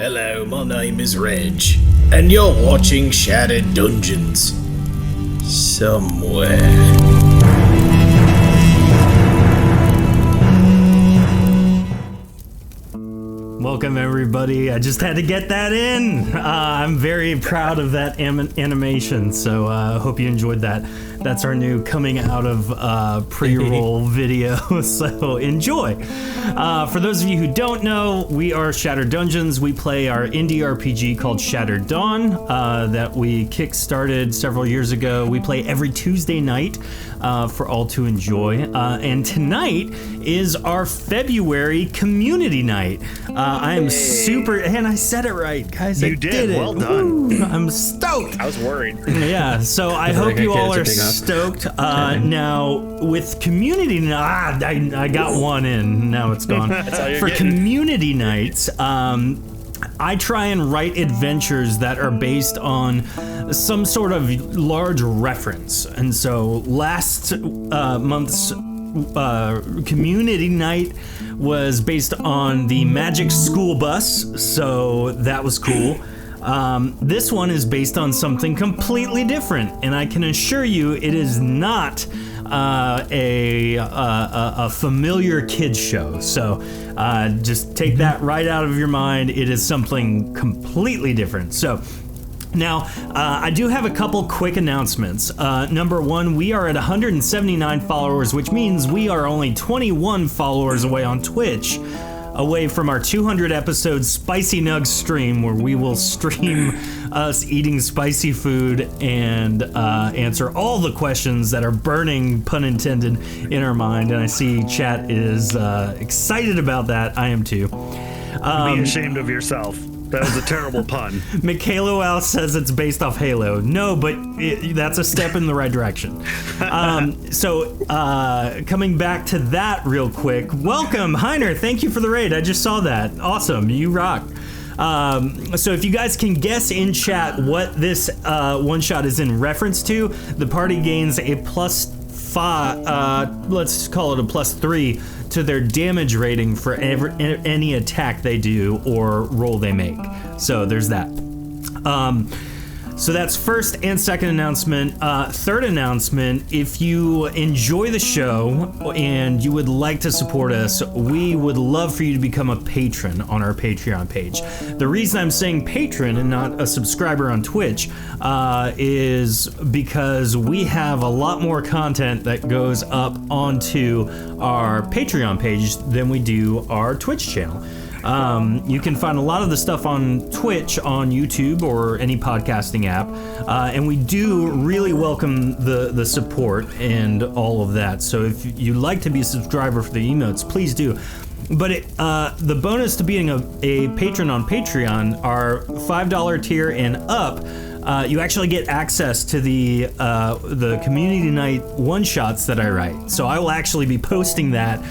Hello, my name is Reg, and you're watching Shattered Dungeons. Somewhere. Welcome everybody. I just had to get that in. I'm very proud of that animation, so I hope you enjoyed that. That's our new coming out of pre-roll video, so enjoy. For those of you who don't know, we are Shattered Dungeons. We play our indie RPG called Shattered Dawn that we kickstarted several years ago. We play every Tuesday night for all to enjoy. And tonight is our February community night. I am super, and I said it right, guys. You did it. Well done. Woo, I'm stoked. I was worried. Yeah, so I hope you all are stoked. Now, with community night, I got one in. Now it's gone. For community nights, I try and write adventures that are based on some sort of large reference. And so last month's community night was based on the Magic School Bus, so that was cool. This one is based on something completely different, and I can assure you it is not a familiar kids show. So just take that right out of your mind. It is something completely different. So now, I do have a couple quick announcements. Number one, we are at 179 followers, which means we are only 21 followers away on Twitch, away from our 200 episode Spicy Nugs stream, where we will stream us eating spicy food and answer all the questions that are burning, pun intended, in our mind. And I see chat is excited about that. I am too. Be ashamed of yourself. That was a terrible pun. Michaelo Al says it's based off Halo. No, but that's a step in the right direction. So coming back to that real quick, welcome, Heiner. Thank you for the raid. I just saw that. Awesome. You rock. So if you guys can guess in chat what this one-shot is in reference to, the party gains a +5, let's call it a +3 to their damage rating for any attack they do or roll they make. So there's that. So that's first and second announcement. Third announcement, if you enjoy the show and you would like to support us, we would love for you to become a patron on our Patreon page. The reason I'm saying patron and not a subscriber on Twitch is because we have a lot more content that goes up onto our Patreon page than we do our Twitch channel. You can find a lot of the stuff on Twitch, on YouTube, or any podcasting app, and we do really welcome the support and all of that. So if you'd like to be a subscriber for the emotes, please do. But the bonus to being a patron on Patreon are $5 tier and up. You actually get access to the community night one-shots that I write. So I will actually be posting that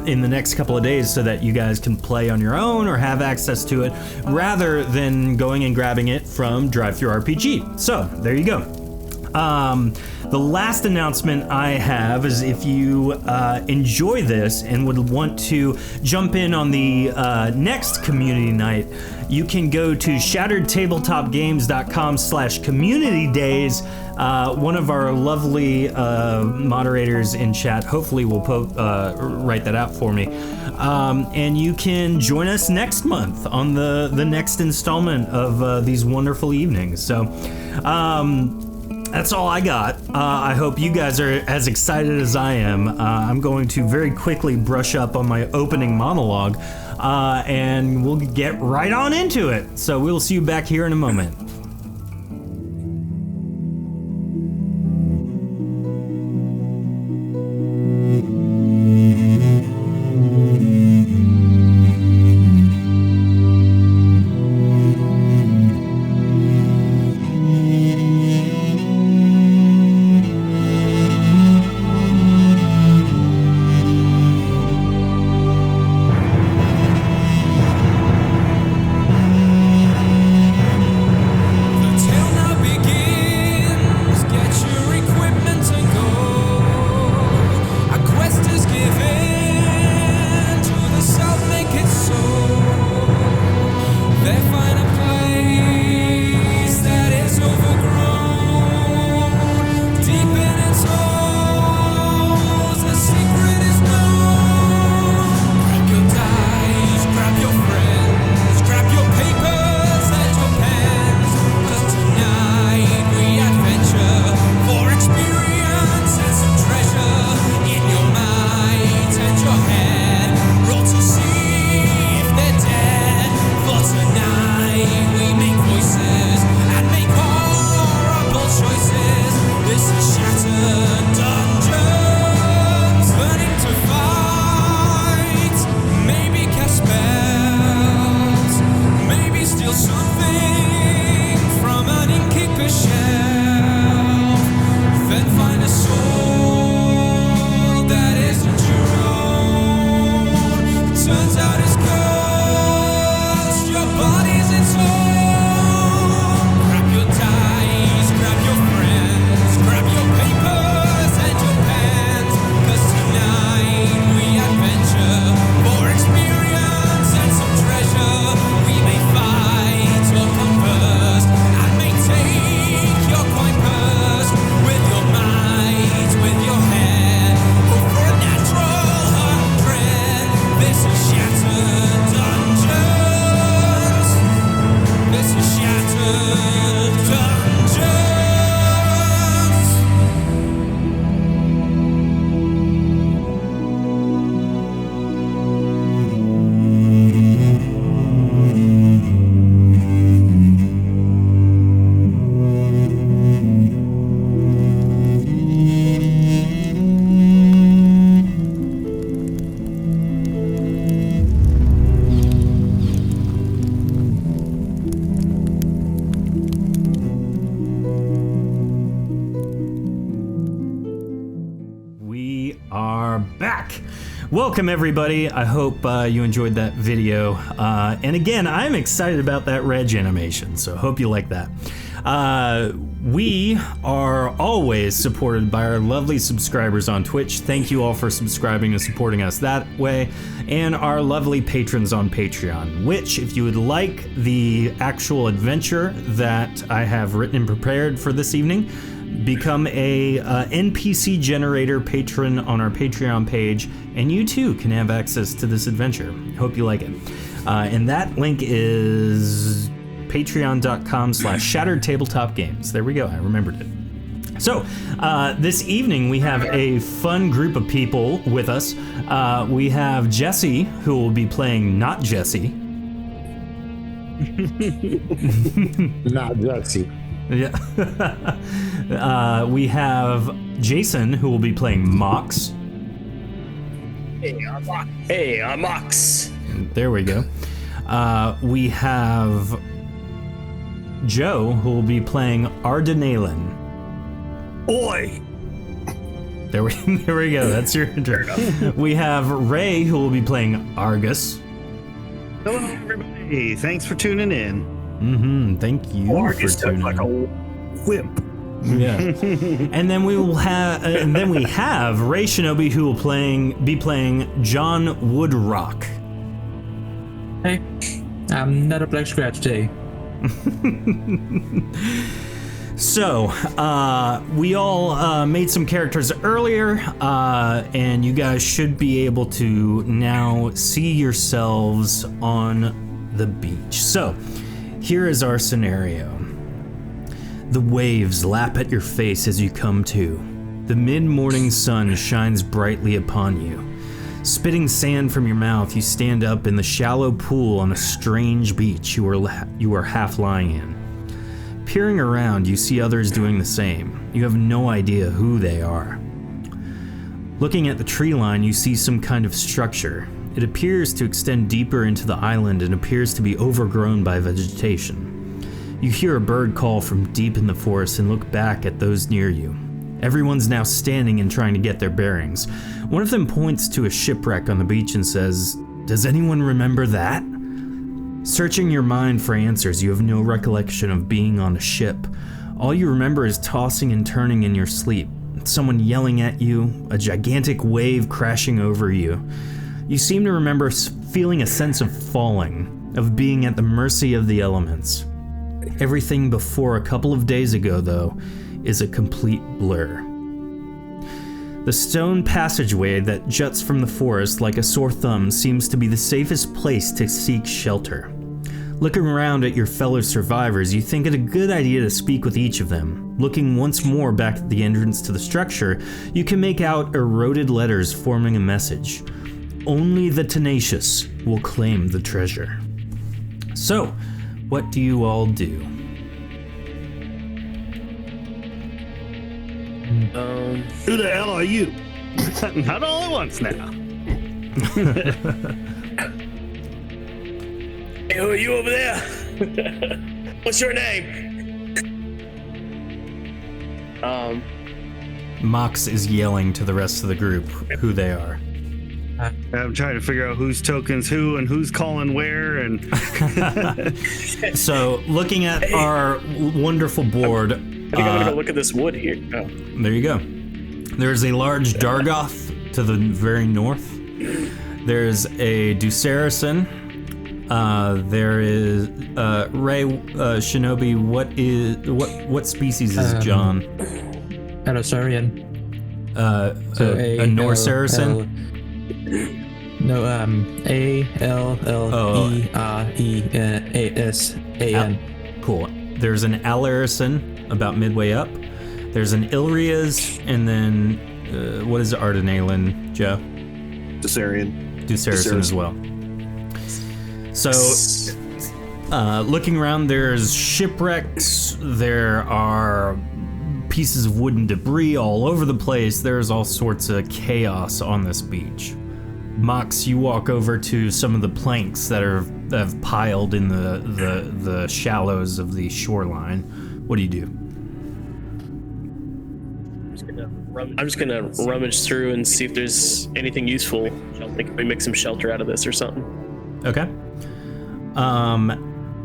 in the next couple of days so that you guys can play on your own or have access to it rather than going and grabbing it from DriveThruRPG. So there you go. The last announcement I have is if you enjoy this and would want to jump in on the next community night, you can go to shatteredtabletopgames.com/community days. One of our lovely moderators in chat hopefully will write that out for me. And you can join us next month on the next installment of these wonderful evenings. So that's all I got. I hope you guys are as excited as I am. I'm going to very quickly brush up on my opening monologue, and we'll get right on into it. So we'll see you back here in a moment. Welcome everybody. I hope you enjoyed that video. And again, I'm excited about that Reg animation, so hope you like that. We are always supported by our lovely subscribers on Twitch. Thank you all for subscribing and supporting us that way. And our lovely patrons on Patreon, which if you would like the actual adventure that I have written and prepared for this evening, become a NPC generator patron on our Patreon page, and you too can have access to this adventure. Hope you like it. And that link is patreon.com/Shattered Tabletop Games. There we go, I remembered it. So, this evening we have a fun group of people with us. We have Jesse, who will be playing not Jesse. Not Jesse. Yeah. We have Jason, who will be playing Mox. Hey, I'm Mox. There we go. We have Joe, who will be playing Ardenalen. Oi! There we go. That's your intro. We have Ray, who will be playing Argus. Hello, everybody. Thanks for tuning in. Thank you Argus for tuning like a in. whip. Yeah. And then we have Ray Shinobi, who will be playing John Woodrock. Hey, I'm not a black scratch today. So, we all made some characters earlier, and you guys should be able to now see yourselves on the beach. So, here is our scenario. The waves lap at your face as you come to. The mid-morning sun shines brightly upon you. Spitting sand from your mouth, you stand up in the shallow pool on a strange beach you are half lying in. Peering around, you see others doing the same. You have no idea who they are. Looking at the tree line, you see some kind of structure. It appears to extend deeper into the island and appears to be overgrown by vegetation. You hear a bird call from deep in the forest and look back at those near you. Everyone's now standing and trying to get their bearings. One of them points to a shipwreck on the beach and says, "Does anyone remember that?" Searching your mind for answers, you have no recollection of being on a ship. All you remember is tossing and turning in your sleep, someone yelling at you, a gigantic wave crashing over you. You seem to remember feeling a sense of falling, of being at the mercy of the elements. Everything before a couple of days ago, though, is a complete blur. The stone passageway that juts from the forest like a sore thumb seems to be the safest place to seek shelter. Looking around at your fellow survivors, you think it a good idea to speak with each of them. Looking once more back at the entrance to the structure, you can make out eroded letters forming a message. Only the tenacious will claim the treasure. So, what do you all do? Who the hell are you? Not all at once now. Hey, who are you over there? What's your name? Mox is yelling to the rest of the group who they are. I'm trying to figure out whose tokens who and who's calling where. And So, looking at our wonderful board, I think I'm gonna go look at this wood here. Oh. there you go. There's a large Dargoth to the very north. There's a Ducerison. There is Ray Shinobi. What species is John? Elosaurian. A Norse Saracen? No, ALLEREASAN. Cool. There's an Alarison about midway up. There's an Ilrias, and then what is Ardenalen, Joe? Ducerison as well. So, looking around, there's shipwrecks. There are pieces of wooden debris all over the place. There's all sorts of chaos on this beach. Mox, you walk over to some of the planks that have piled in the shallows of the shoreline. What do you do? I'm just gonna rummage through and see if there's anything useful. Like if we make some shelter out of this or something. Okay.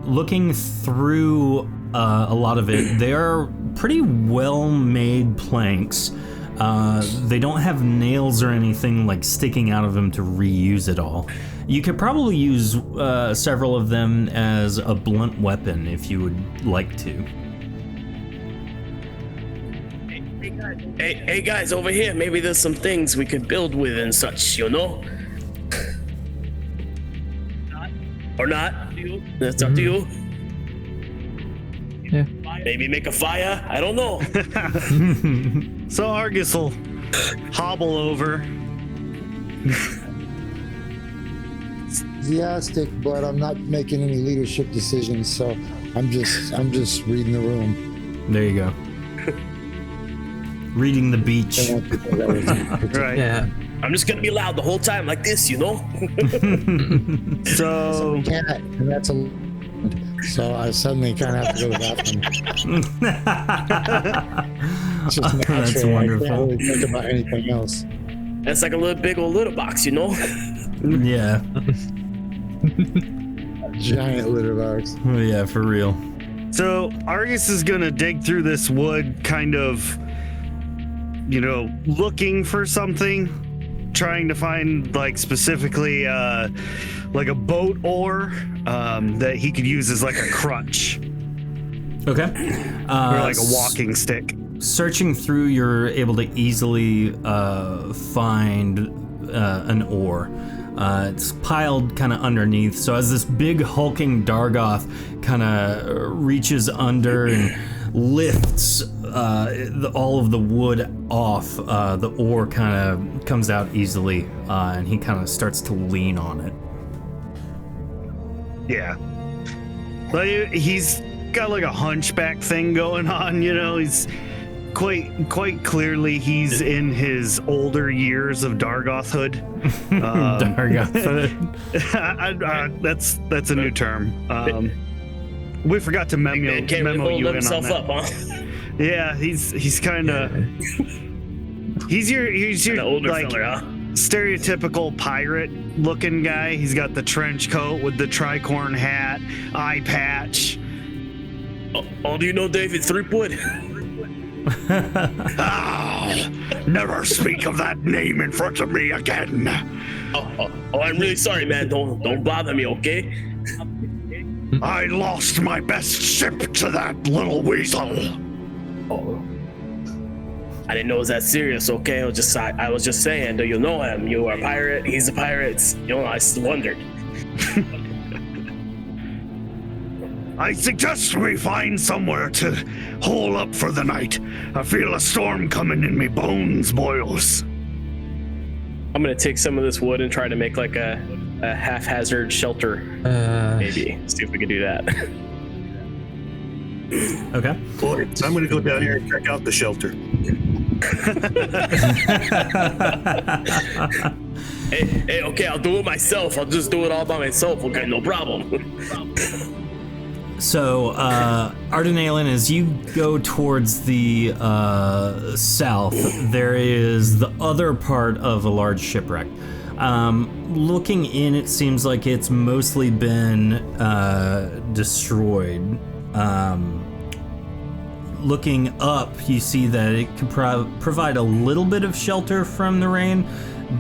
Looking through a lot of it, they are pretty well-made planks. They don't have nails or anything like sticking out of them to reuse it all. You could probably use several of them as a blunt weapon if you would like to. Hey guys, over here. Maybe there's some things we could build with and such, you know? Or not? That's up to you. Yeah. Maybe make a fire? I don't know. so Argus will hobble over. Enthusiastic, but I'm not making any leadership decisions, so I'm just reading the room. There you go. Reading the beach. Right. Yeah. I'm just gonna be loud the whole time like this, you know? So Cat, and that's a. So I suddenly kind of have to go to the bathroom. It's just natural. That's I wonderful. can't really think about anything else. That's like a little big old litter box, you know? Yeah. Giant litter box. Yeah, for real. So Argus is gonna dig through this wood, kind of, looking for something, trying to find like specifically like a boat oar that he could use as like a crutch Okay. or like a walking stick. Searching through, you're able to easily find an oar. It's piled kind of underneath. So as this big hulking Dargoth kind of reaches under and lifts all of the wood off, the oar kind of comes out easily, and he kind of starts to lean on it. Yeah. Like he's got like a hunchback thing going on, He's quite clearly he's in his older years of Dargothhood. Dargothhood. That's a new term. We forgot to memo Man can't really you hold in on himself that. up, huh? Yeah, he's kind of he's your An older like fella, huh? stereotypical pirate looking guy. He's got the trench coat with the tricorn hat, eye patch. Oh, do you know David Threepwood? Never speak of that name in front of me again. Oh, I'm really sorry, man. Don't bother me, okay? I lost my best ship to that little weasel. Oh. I didn't know it was that serious, okay? I was just saying, do you know him? You are a pirate, he's a pirate. I just wondered. I suggest we find somewhere to hole up for the night. I feel a storm coming in me bones, boys. I'm gonna take some of this wood and try to make like a haphazard shelter. Maybe. See if we can do that. Okay. Boys, I'm gonna go down here and check out the shelter. Hey, okay, I'll do it myself. I'll just do it all by myself. Okay, no problem. So, Ardenalen, as you go towards the south, there is the other part of a large shipwreck. Looking in, it seems like it's mostly been destroyed. Looking up, you see that it could provide a little bit of shelter from the rain,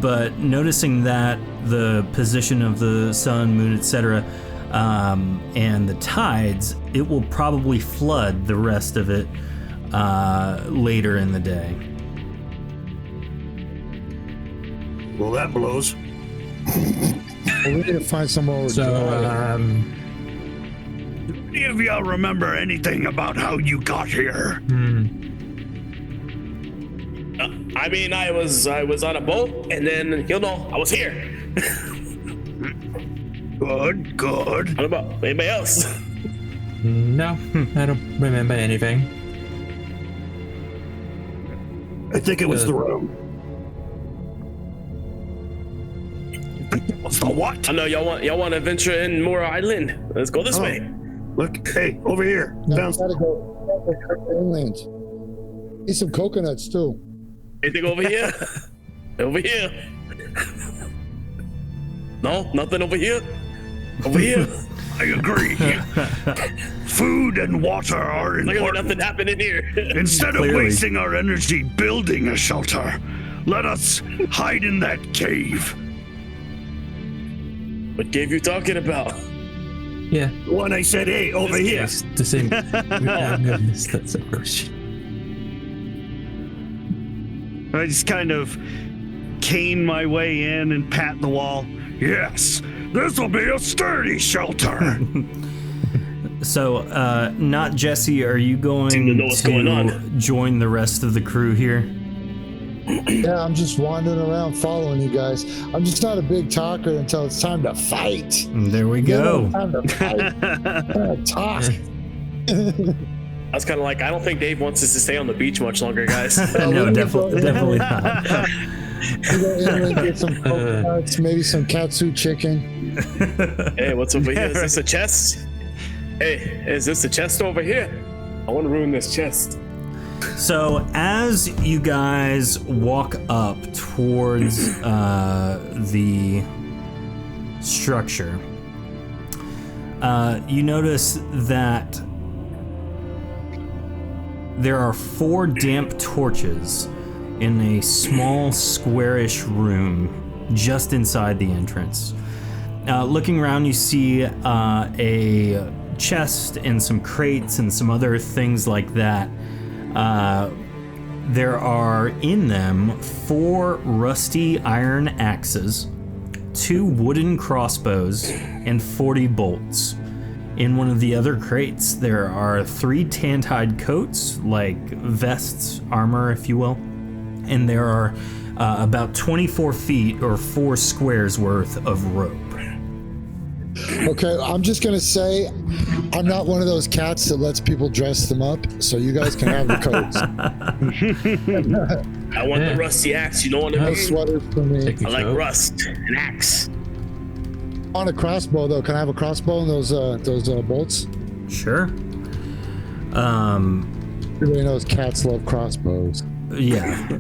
but noticing that the position of the sun, moon, etc., and the tides, it will probably flood the rest of it later in the day. Well, that blows. We need to find somewhere. So, Any of y'all remember anything about how you got here? I mean, I was on a boat, and then I was here. Good. What about anybody else? no, I don't remember anything. I think it was the room. What's the what? I know y'all want to venture in Moore Island. Let's go this way. Look, hey, over here. No, Down. we gotta go inland. Need some coconuts too. Anything over here? Over here? No, nothing over here. Over here. I agree. Food and water are Like important. nothing happened in here. Instead of Clearly. wasting our energy building a shelter, let us hide in that cave. What cave you talking about? Yeah, The one I said, hey, over here. it's the same. That's a question. I just kind of cane my way in and pat the wall. Yes, this will be a sturdy shelter. So, not Jesse, are you going Seem to know what's going on. join the rest of the crew here? Yeah, I'm just wandering around following you guys. I'm just not a big talker until it's time to fight. There we Then go. when it's time to fight. Talk. I was kind of like, I don't think Dave wants us to stay on the beach much longer, guys. No, definitely not. We go inland, get some coconuts, maybe some katsu chicken. Hey, what's over here? Is this a chest? Hey, is this a chest over here? I want to ruin this chest. So, as you guys walk up towards the structure, you notice that there are 4 damp torches in a small squarish room just inside the entrance. Looking around, you see a chest and some crates and some other things like that. There are in them 4 rusty iron axes, 2 wooden crossbows, and 40 bolts. In one of the other crates, there are 3 tanned-hide coats, like vests, armor, if you will, and there are about 24 feet or 4 squares worth of rope. Okay, I'm just gonna say, I'm not one of those cats that lets people dress them up, so you guys can have the coats. I want the rusty axe, you know what I No mean? sweaters for me. I like rust, an axe. On a crossbow though, can I have a crossbow and those bolts? Sure. Everybody knows cats love crossbows. Yeah.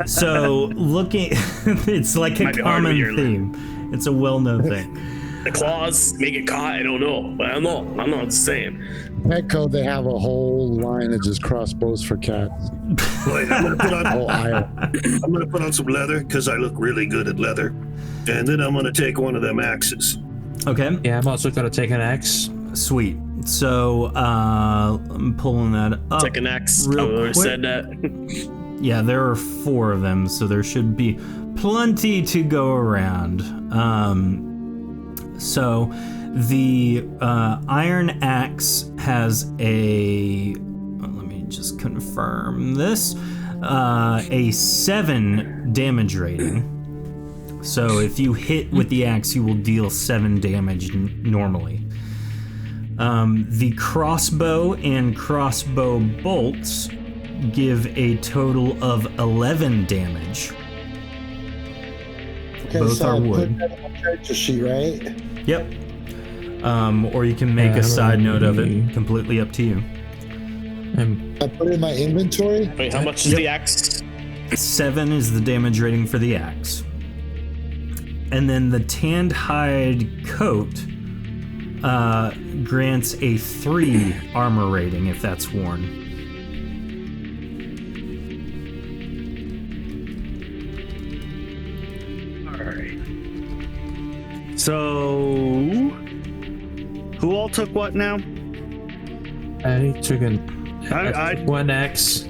So looking, it's like a Might be hard when common you're- theme. It's a well-known thing. The claws make it caught, I don't know. But I don't know. I'm not just saying. Petco, they have a whole line of just crossbows for cats. Wait, I'm Whole aisle. gonna put on some leather because I look really good at leather, and then I'm gonna take one of them axes. Okay. Yeah, I'm also gonna take an axe. Sweet. So I'm pulling that up. Take an axe. real I already quick. said that. Yeah, there are 4 of them, so there should be plenty to go around. So the iron axe has a, let me just confirm this, a 7 damage rating. So if you hit with the axe, you will deal 7 damage normally. The crossbow and crossbow bolts give a total of 11 damage. Okay, Both so are I put wood. that on the character sheet, right? Yep. Or you can make a side note of it. Completely up to you. I put it in my inventory. Wait, how much is the axe? 7 is the damage rating for the axe. And then the tanned hide coat grants a 3 armor rating if that's worn. All right. So, who all took what now? I took I- 1x.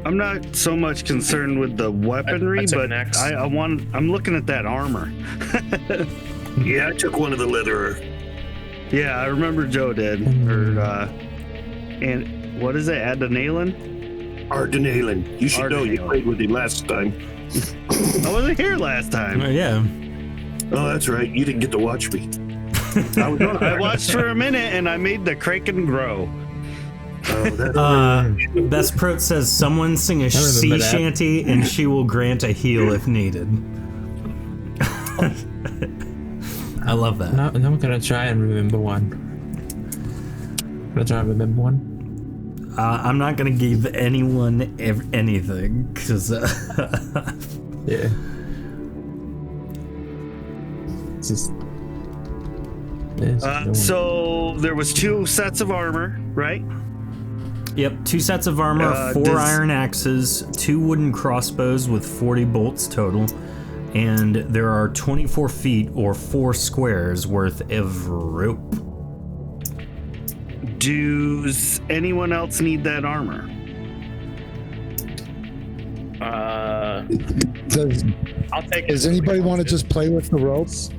I'm not so much concerned with the weaponry, I took but an X. I'm looking at that armor. Yeah, I took one of the leather. Yeah, I remember Joe did. Or and what is it? Adrenaline? Ardenalen. You should know you Ardenalen. played with him last time. I wasn't here last time. Yeah. Oh, that's right. You didn't get to watch me. I was on I watched for a minute and I made the Kraken grow. Oh, that Best Prote says someone sing a sea remember that. shanty and she will grant a heal if needed. I love that. Now I'm gonna try and remember one. I'm not gonna give anyone anything because Yeah. It's just. So there was 2 sets of armor, right? Yep, 2 sets of armor, 4 does- iron axes, 2 wooden crossbows with 40 bolts total, and there are 24 feet or 4 squares worth of rope. Does anyone else need that armor? I'll take Does it. anybody want to just play with the ropes?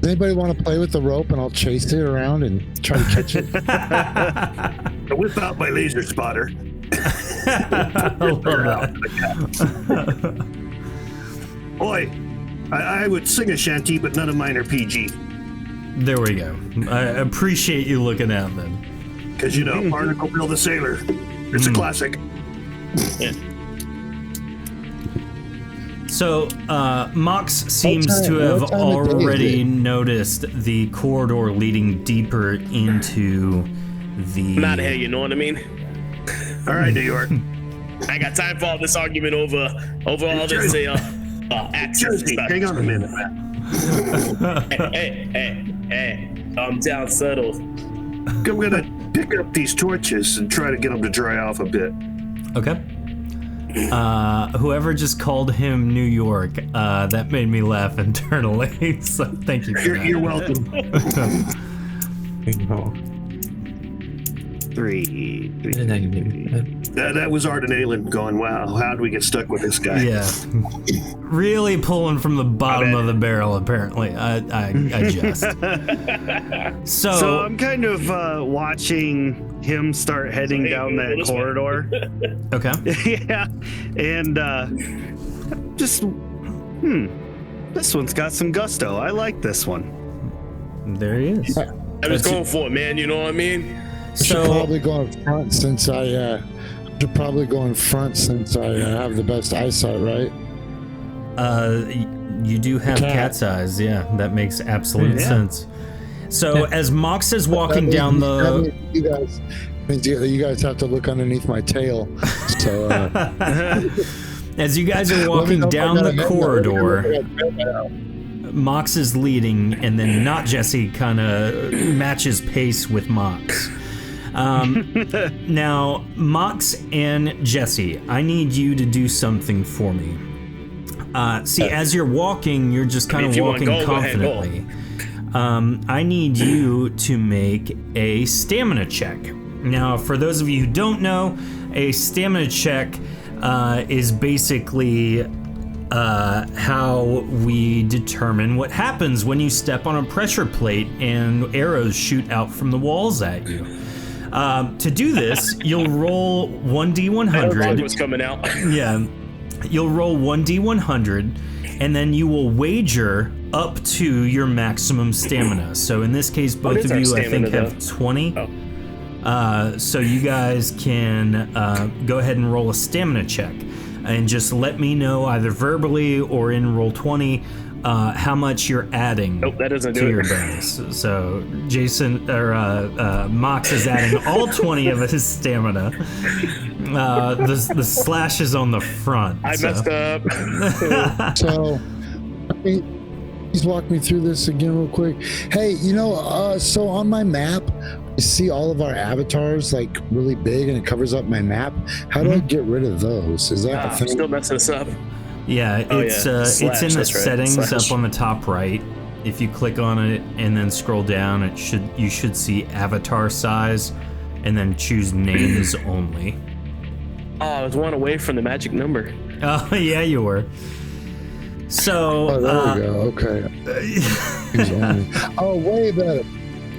Does anybody want to play with the rope and I'll chase it around and try to catch it? I whip out my laser spotter. I love that. Boy, I would sing a shanty, but none of mine are PG. There we go. I appreciate you looking at them. Because, you know, Barnacle Bill the Sailor. It's a classic. So, Mox seems to have what time of day is already it? noticed the corridor leading deeper into the. I'm out of here, you know what I mean? All right, New York. I ain't got time for all this argument over all this access and Jersey, stuff. hang on a minute, man. Hey, calm down, settle. I'm gonna pick up these torches and try to get them to dry off a bit. Okay. Whoever just called him New York, that made me laugh internally. So thank you for that. You're welcome. 3. That was Ardenalen going, wow, how did we get stuck with this guy? Yeah. Really pulling from the bottom of the barrel, apparently. I just. So I'm kind of watching him start heading down that this way. corridor. Okay. Yeah, and just this one's got some gusto. I like this one. There he is. I'm just going for it, man. You know what I mean? I should So, probably go in front since I have the best eyesight, right? you do have Cat. cat's eyes. Yeah, that makes absolute Yeah. sense. So as Mox is walking That down means- the. that means you guys have to look underneath my tail. So As you guys are let me walking know if I down got a the head corridor, now. Mox is leading, and then Not Jesse kind of matches pace with Mox. Now, Mox and Jesse, I need you to do something for me. See, as you're walking, you're just kind if of you wanna walking go, go ahead, go. confidently. I need you to make a stamina check. Now, for those of you who don't know, a stamina check is basically how we determine what happens when you step on a pressure plate and arrows shoot out from the walls at you. To do this, you'll roll Plug 1d100. was coming out. Yeah, you'll roll 1d100, and then you will wager up to your maximum stamina. So in this case, both is of our you, I think, stamina, have 20. Oh. So you guys can go ahead and roll a stamina check, and just let me know either verbally or in roll 20 how much you're adding Nope, that doesn't to do your it. bonus. So Jason or Mox is adding all 20 of his stamina. The slash is on the front. I so. messed up. So please walk me through this again real quick? Hey, so on my map, I see all of our avatars like really big and it covers up my map. How do I get rid of those? Is that a thing? Still messing us up. Yeah, it's in the that's right. settings Slash. up on the top right. If you click on it and then scroll down, you should see avatar size, and then choose names only. Oh, I was one away from the magic number. Oh yeah, you were. So there we go. Okay. Oh, way better.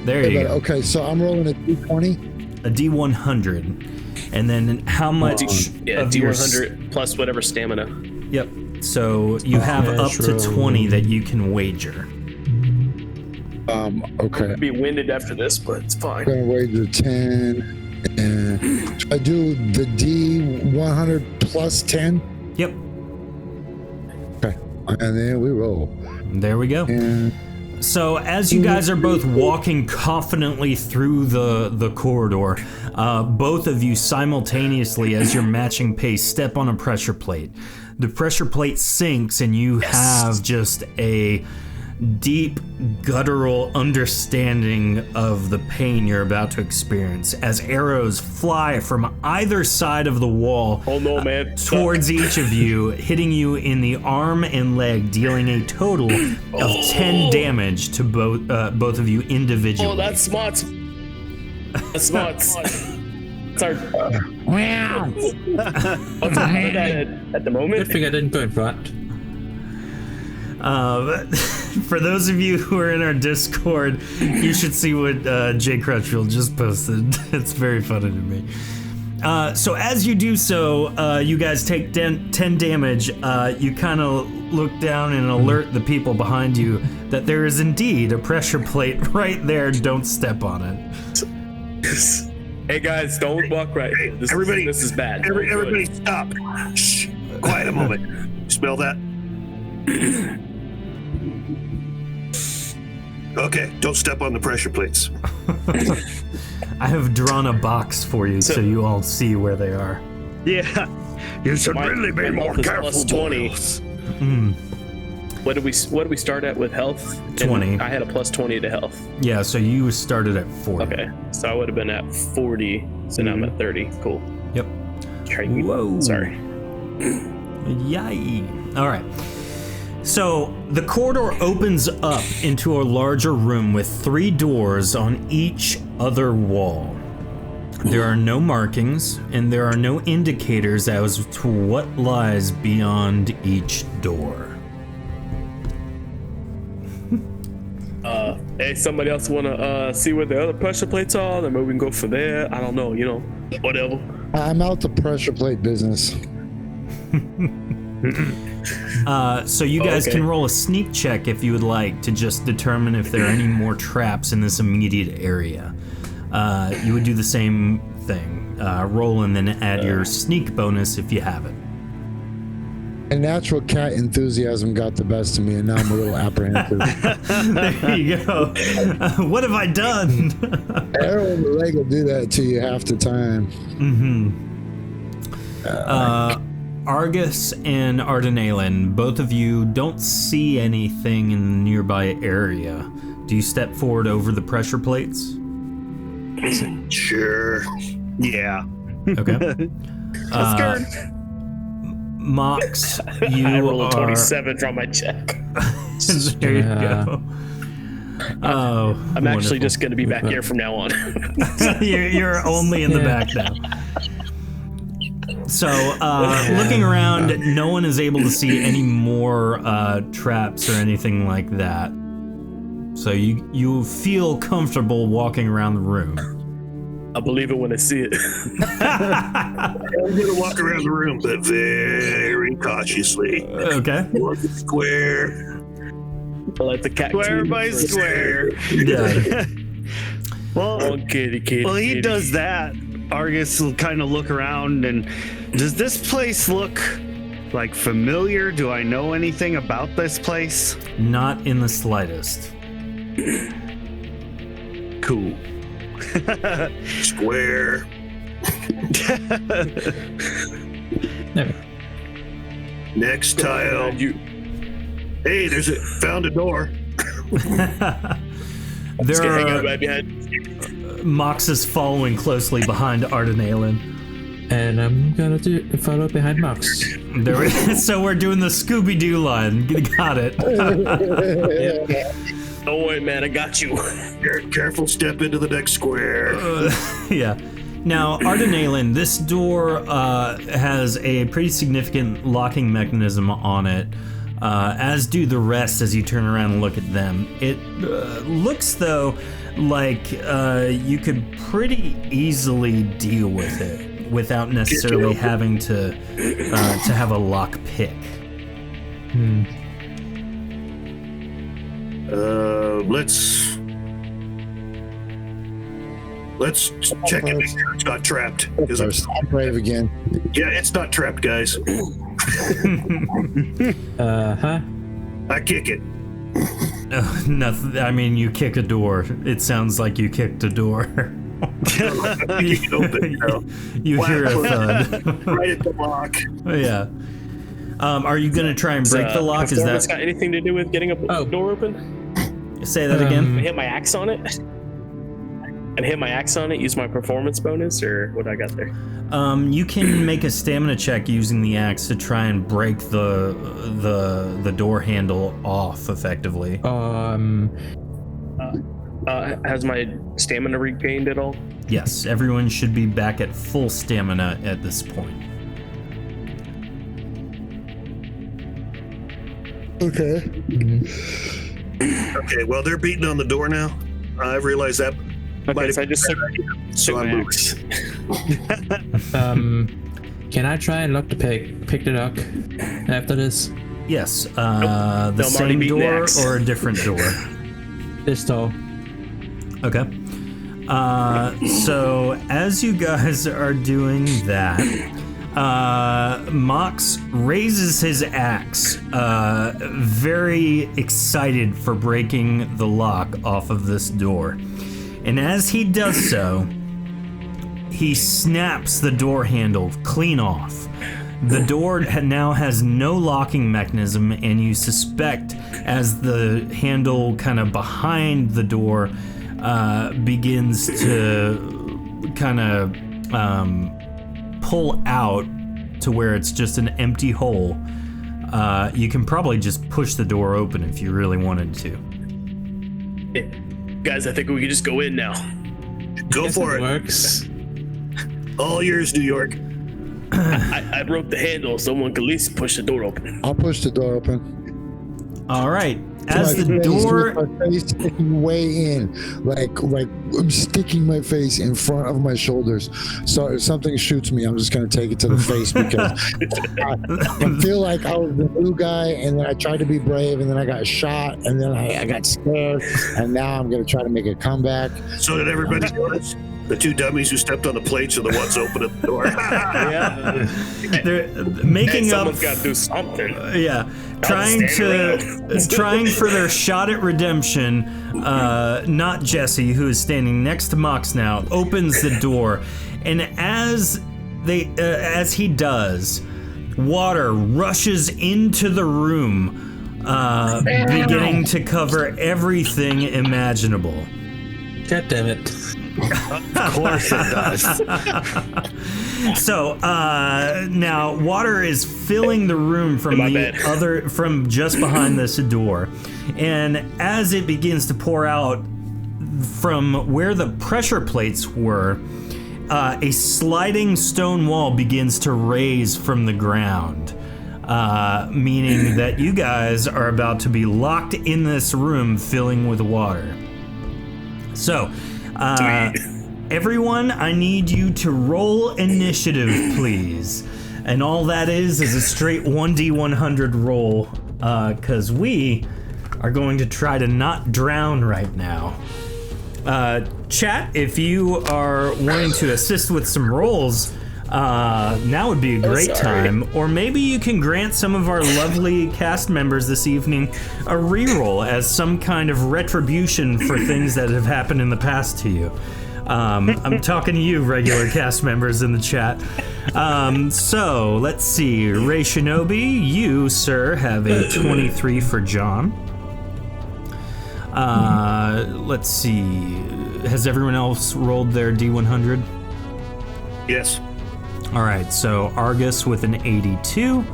There you go. Okay, so I'm rolling a D20. A D100, and then how much? Yeah, D100 plus whatever stamina. Yep. So you have up to 20 that you can wager. Okay. Be winded after this, but it's fine. I'm gonna wager 10, and I do the D100 plus 10. Yep. Okay, and then we roll. There we go. And so as you guys are both walking confidently through the corridor, both of you simultaneously, as you're matching pace, step on a pressure plate. The pressure plate sinks, and you have just a deep guttural understanding of the pain you're about to experience as arrows fly from either side of the wall towards each of you, hitting you in the arm and leg, dealing a total of 10 damage to both of you individually. Oh, that's smart. That's smart. It's our. Wow. What's our at the moment? Good thing I didn't go in front. For those of you who are in our Discord, you should see what Jay Crutchfield just posted. It's very funny to me. So as you do so, you guys take 10 damage. You kind of look down and alert the people behind you that there is indeed a pressure plate right there. Don't step on it. Hey guys, don't walk right. This is bad. Everybody stop. Shh. Quiet a moment. Smell that? Okay, don't step on the pressure plates. I have drawn a box for you so you all see where they are. Yeah, you should really be more careful. Plus 20. What did we start at with health? 20. I had a plus 20 to health. Yeah, so you started at 40. Okay, so I would have been at 40. So now I'm at 30. Cool. Yep. Whoa. Sorry. Yay. All right. So the corridor opens up into a larger room with 3 doors on each other wall. There are no markings, and there are no indicators as to what lies beyond each door. Hey, somebody else want to see where the other pressure plates are? Then maybe we can go from there. I don't know, whatever. I'm out the pressure plate business. So you guys can roll a sneak check if you would like to just determine if there are any more traps in this immediate area. You would do the same thing. Roll and then add your sneak bonus if you have it. And natural cat enthusiasm got the best of me, and now I'm a little apprehensive. There you go. What have I done? Arrow in the leg will do that to you half the time. Argus and Ardenalen, both of you don't see anything in the nearby area. Do you step forward over the pressure plates? Sure. Yeah. Okay. Mox, you I rolled a are 27 from my check. there you go. Oh, I'm actually just going to be back here from now on. you're only in the back now. So, looking around, no one is able to see any more traps or anything like that. So you feel comfortable walking around the room. I believe it when I see it. I'm gonna walk around the room, but very cautiously. Okay. Walk it square. Like the cat. Square by square. Yeah. Well, kitty. well, he does that. Argus will kind of look around and does this place look like familiar? Do I know anything about this place? Not in the slightest. Cool. Square. Never. Next tile. Hey, found a door. Just gonna hang out There right behind. are Mox is following closely behind Ardenalen. And I'm gonna follow behind Mox. So we're doing the Scooby-Doo line. Got it. Don't worry, man. I got you. Careful, step into the next square. Yeah. Now, Ardenalen, this door has a pretty significant locking mechanism on it, as do the rest as you turn around and look at them. It looks, though, like you could pretty easily deal with it without necessarily having to have a lock pick. Let's check and make sure it's not trapped. I'm brave again. Yeah, it's not trapped, guys. I kick it. Nothing. I mean, you kick a door. It sounds like you kicked a door. I kick it open. You hear a thud. Right at the lock. Yeah. Are you gonna try and break the lock? Is Performance that? got anything to do with getting a door open? Say that again. I hit my axe on it. Use my performance bonus, or what I got there? You can make a stamina check using the axe to try and break the door handle off effectively. Has my stamina regained at all? Yes, everyone should be back at full stamina at this point. Okay. Okay, well, they're beating on the door now. I realize that. Okay, so I just took So my I'm axe. Can I try and lock the pick the lock after this? Yes, the I'm already same beating the door axe. or a different door? This door. Okay. So as you guys are doing that, Mox raises his axe, very excited for breaking the lock off of this door. And as he does so, he snaps the door handle clean off. The door now has no locking mechanism, and you suspect as the handle kind of behind the door begins to kind of pull out to where it's just an empty hole, you can probably just push the door open if you really wanted to. Guys, I think we can just go in now. Go for it. Works. All yours, New York. I broke the handle. Someone could at least push the door open. I'll push the door open. All right. As the With door, my face sticking way in, like I'm sticking my face in front of my shoulders. So if something shoots me, I'm just gonna take it to the face because I feel like I was the new guy, and then I tried to be brave, and then I got shot, and then I got scared, and now I'm gonna try to make a comeback. So did everybody else? The two dummies who stepped on the plates are the ones opening the door. Yeah. they're making up. Someone's got to do something. Yeah, trying for their shot at redemption. Not Jesse, who is standing next to Mox now, opens the door, and as he does, water rushes into the room, beginning to cover everything imaginable. God damn it. Of course it does. So now water is filling the room from from just behind this door, and as it begins to pour out from where the pressure plates were, a sliding stone wall begins to raise from the ground, meaning that you guys are about to be locked in this room filling with water. So. Everyone, I need you to roll initiative, please. And all that is a straight 1d100 roll, because we are going to try to not drown right now. Chat, if you are wanting to assist with some rolls, now would be a great time. Or maybe you can grant some of our lovely cast members this evening a reroll as some kind of retribution for things that have happened in the past to you. I'm talking to you, regular cast members in the chat. So let's see. Ray Shinobi, you, sir, have a 23 for John. Let's see. Has everyone else rolled their D100? Yes. All right, so Argus with an 82,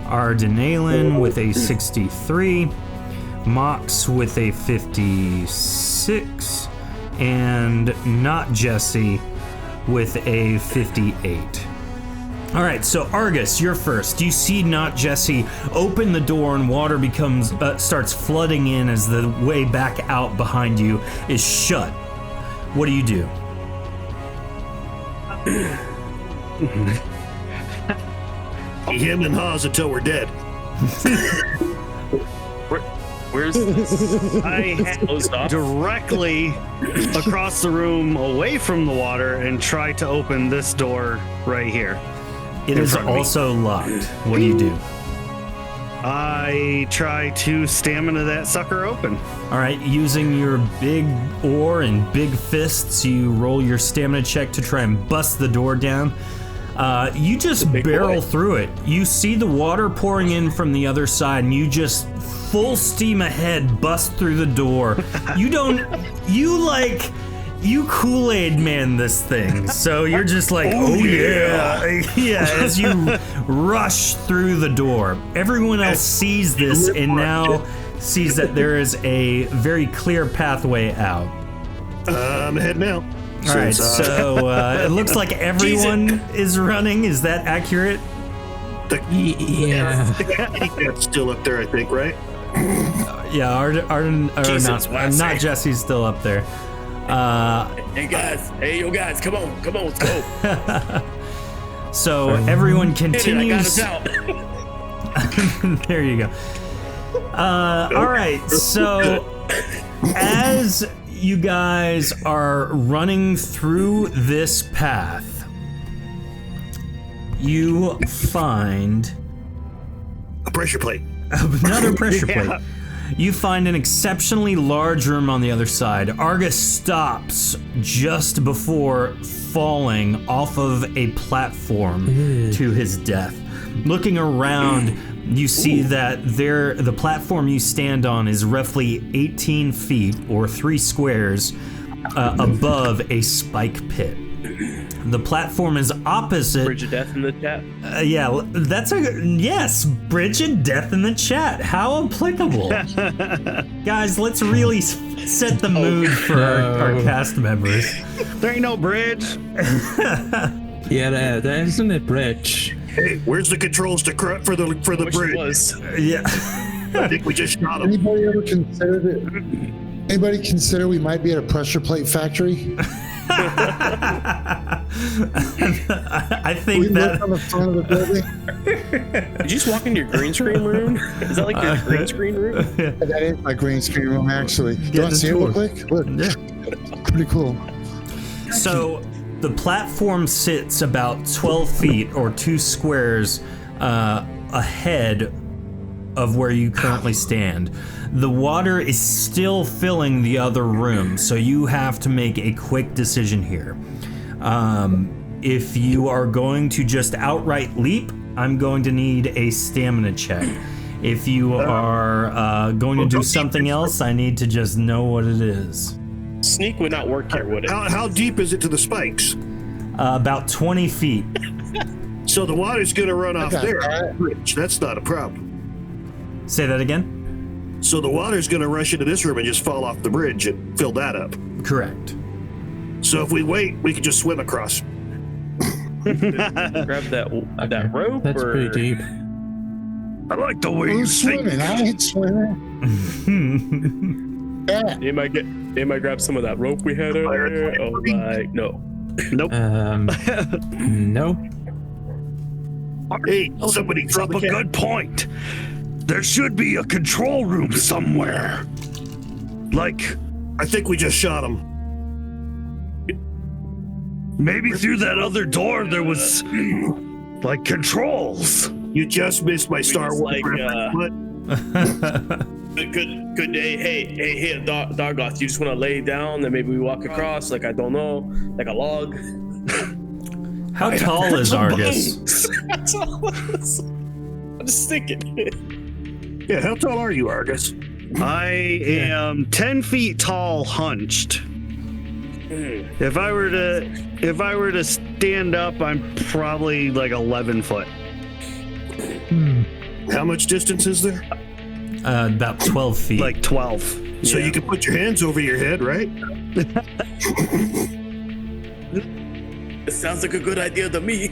Ardenalen with a 63, Mox with a 56, and Not Jesse with a 58. All right, so Argus, you're first. You see Not Jesse open the door and water starts flooding in as the way back out behind you is shut. What do you do? Him and Haas until we're dead. Where's this? I head directly across the room away from the water and try to open this door right here. It is also locked. What do you do? I try to stamina that sucker open. All right, using your big oar and big fists, you roll your stamina check to try and bust the door down. You just barrel through it. You see the water pouring in from the other side, and you just full steam ahead bust through the door. You Kool-Aid man this thing. So you're just like, oh yeah. Yeah, as you rush through the door. Everyone else sees this and now sees that there is a very clear pathway out. I'm heading out. All right, so it looks like everyone is running. Is that accurate? Yeah. That's still up there, I think, right? Yeah, Arden, Jesus, not Jesse's still up there. Hey guys, come on, let's go. So everyone continues. I got us out. There you go. All right, so as you guys are running through this path, you find A pressure plate. another pressure plate. You find an exceptionally large room on the other side. Argus stops just before falling off of a platform to his death. Looking around, you see that the platform you stand on is roughly 18 feet or 3 squares above a spike pit. The platform is opposite. Bridge of Death in the chat. Yeah, yes, Bridge of Death in the chat. How applicable. Guys, let's really set the mood for our cast members. There ain't no bridge. Yeah, there isn't a bridge. Hey, where's the controls for the Wish bridge? it was. Yeah. I think we just shot him. Anybody ever considered it? Anybody consider we might be at a pressure plate factory? I think We that look on the front of the building. Did you just walk into your green screen room? Is that like your green screen room? That is my green screen room, actually. Do you want the to see it real tour. quick? Look, Yeah. pretty cool. So the platform sits about 12 feet or 2 squares ahead of where you currently stand. The water is still filling the other room, so you have to make a quick decision here. If you are going to just outright leap, I'm going to need a stamina check. If you are going to do something else, I need to just know what it is. Sneak would not work here, would it? How deep is it to the spikes? About 20 feet. So the water's going to run off got there. that. Bridge. That's not a problem. Say that again? So the water's going to rush into this room and just fall off the bridge and fill that up. Correct. So if we wait, we can just swim across. Grab that rope. That's or... pretty deep. I like the way you Who's think. swimming? I ain't swimming. Yeah. Anybody grab some of that rope we had earlier? Oh my, no. Nope. No. Hey, somebody drop a good point. There should be a control room somewhere. Like, I think we just shot him. Maybe through that other door there was like controls. You just missed my Star just Wars like, reference. What? Could hey, Dargoth, you just want to lay down and maybe we walk across, like, I don't know, like a log? How tall is Argus? That's all it is. I'm just thinking. Yeah, how tall are you, Argus? I am 10 feet tall, hunched. If I were to stand up, I'm probably like 11 foot. How much distance is there? About 12 feet. Like 12. So you can put your hands over your head, right? It sounds like a good idea to me.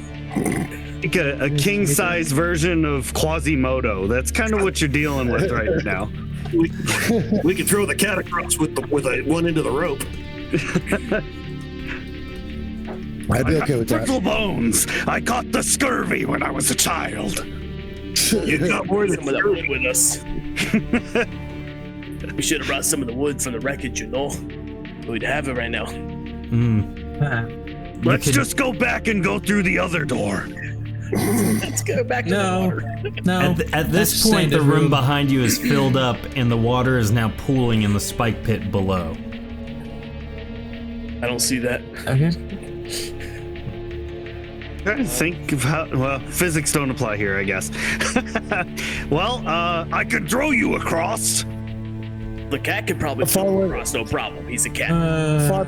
Like a king-size version of Quasimodo. That's kind of what you're dealing with right now. We can throw the cat across with one end of the rope. I'd be okay with that. Brittle bones. I caught the scurvy when I was a child. You got more than Some of the wood with us. We should have brought some of the wood from the wreckage, you know. We'd have it right now. Let's just go back and go through the other door. Let's go back to the water. No. At this point, the room behind you is filled up, and the water is now pooling in the spike pit below. I don't see that. Okay. Trying to think of how. Well, physics don't apply here, I guess. Well, I could throw you across. The cat could probably How far throw away- across, no problem. He's a cat. How far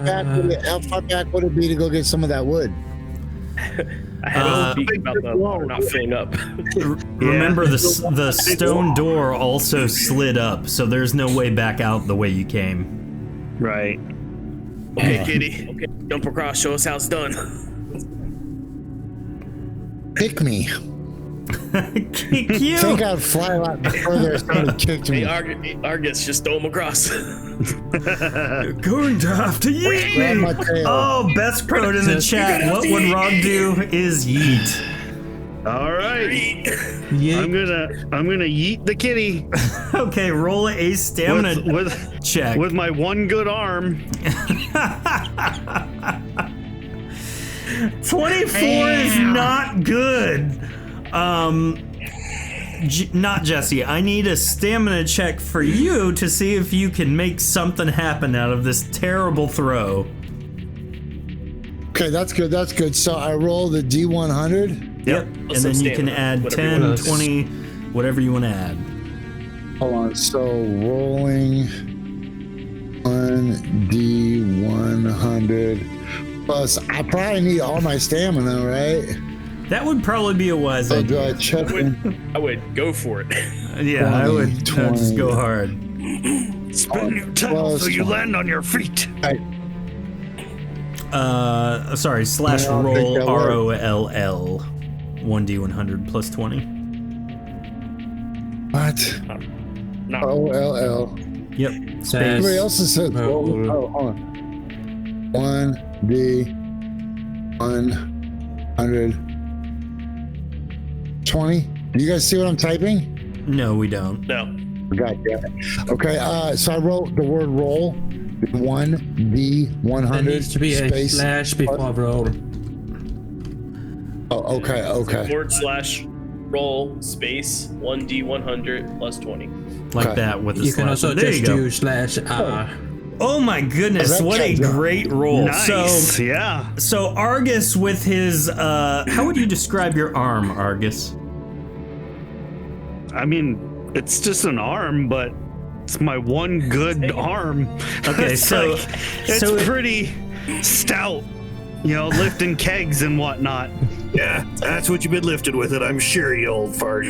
back would it be to go get some of that wood? I had to speak about the water not filling up. Remember, the stone door also slid up, so there's no way back out the way you came. Right. Okay, kitty. Okay, jump across. Show us how it's done. Pick me. Kick you! I think I'd fly a lot further if somebody kicked Hey, me. Argus, just throw him across. You're going to have to yeet Grab me! my tail. Oh, best prode in the chat. What would Rob do is yeet. All right. Yeah. I'm gonna yeet the kitty Okay, roll a stamina with check. with my one good arm. 24 is not good. Not Jesse. I need a stamina check for you to see if you can make something happen out of this terrible throw. Okay, that's good. That's good. So I roll the D100. Yep. And Some then you can stamina, add whatever you 10, want. 20, whatever you want to add. Hold on. So rolling 1D100 plus. I probably need all my stamina, right? That would probably be a wise So do idea. I check in? I would go for it. Yeah, I would 20. just go hard. Spin your tail so you land on your feet. Sorry, slash I don't think roll that works. ROLL 1D100 plus 20. What? No. OLL. Yep. Space. Everybody else has said. Oh. Oh, hold on. 1D100 20. Do you guys see what I'm typing? No, we don't. No. God damn it. Okay, so I wrote the word roll. 1D100 There needs to be a space. slash before roll. Oh, okay. / roll space 1D100 plus 20. Like Okay. that with the You can slash. also There just you go. do slash R. Oh my goodness, that what a checks out. great roll. Nice. Yeah. So Argus with his how would you describe your arm, Argus? I mean, it's just an arm, but it's my one good arm. Okay, It's so like, it's so it- pretty stout, you know, lifting kegs and whatnot. Yeah, that's what you've been lifted with it, I'm sure, you old fart.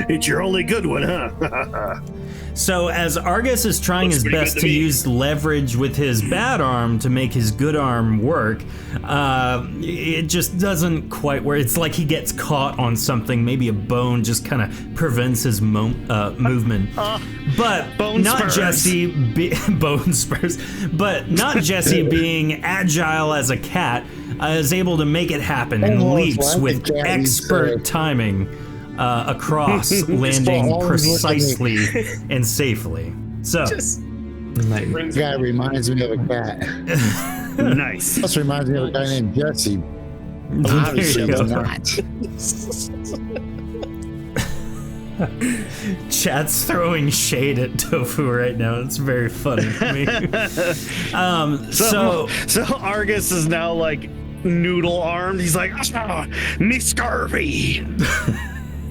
It's your only good one, huh? So as Argus is trying Looks his pretty best good to to me. use leverage with his bad arm to make his good arm work, it just doesn't quite work. It's like he gets caught on something, maybe a bone just kind of prevents his movement. But Bone not spurs. Jesse, bone spurs, but not Jesse being agile as a cat is able to make it happen and Oh, leaps it's like with a cat, expert he's, timing. Across, landing always look at me. precisely and safely. So, Just Like, brings Guy reminds me of a cat. Nice. This reminds me of a guy named Jesse. there Obviously, you he's go. not. Chat's throwing shade at Tofu right now. It's very funny to me. So Argus is now like noodle armed. He's like, me scurvy.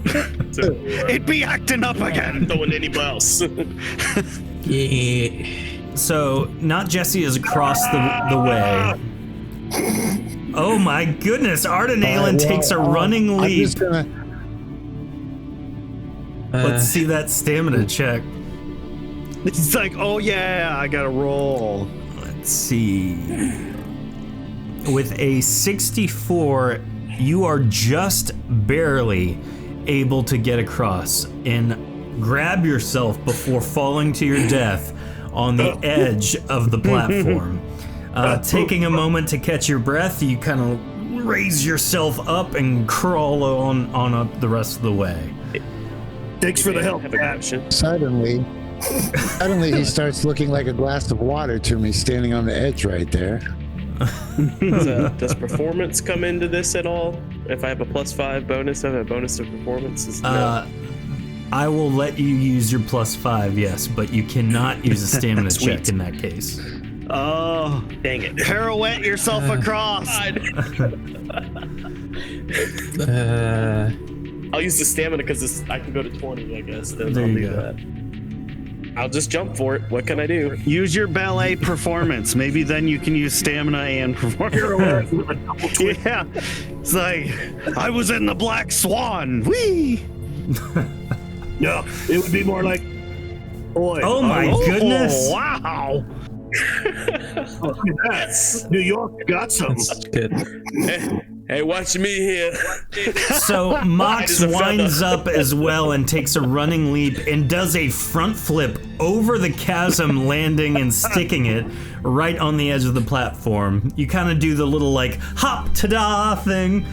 It be acting up again. Throwing anybody else. Yeah. So not Jesse is across the way. Oh my goodness! Ardenalen takes a running I'm leap. just gonna. Let's see that stamina check. He's like, oh yeah, I gotta roll. Let's see. With a 64, you are just barely able to get across and grab yourself before falling to your death on the edge of the platform. Taking a moment to catch your breath, you kind of raise yourself up and crawl on up the rest of the way. Thanks for the help. Have a option. Suddenly he starts looking like a glass of water to me, standing on the edge right there. Does performance come into this at all? If I have a +5 bonus, I have a bonus to performance. I will let you use your +5, yes, but you cannot use a stamina Sweet. check in that case. Oh, Dang it. pirouette yourself across. I'll use the stamina because I can go to 20, I guess. Then There I'll you do go. that. I'll just jump for it. What can I do? Use your ballet performance. Maybe then you can use stamina and performance. Yeah. It's like, I was in the Black Swan. Whee! No, it would be more like, boy. Oh my goodness! Wow. Yes. New York got some. Good. Hey, watch me here. So Mox As a feather. winds up as well and takes a running leap and does a front flip over the chasm, landing and sticking it right on the edge of the platform. You kind of do the little like hop ta-da thing.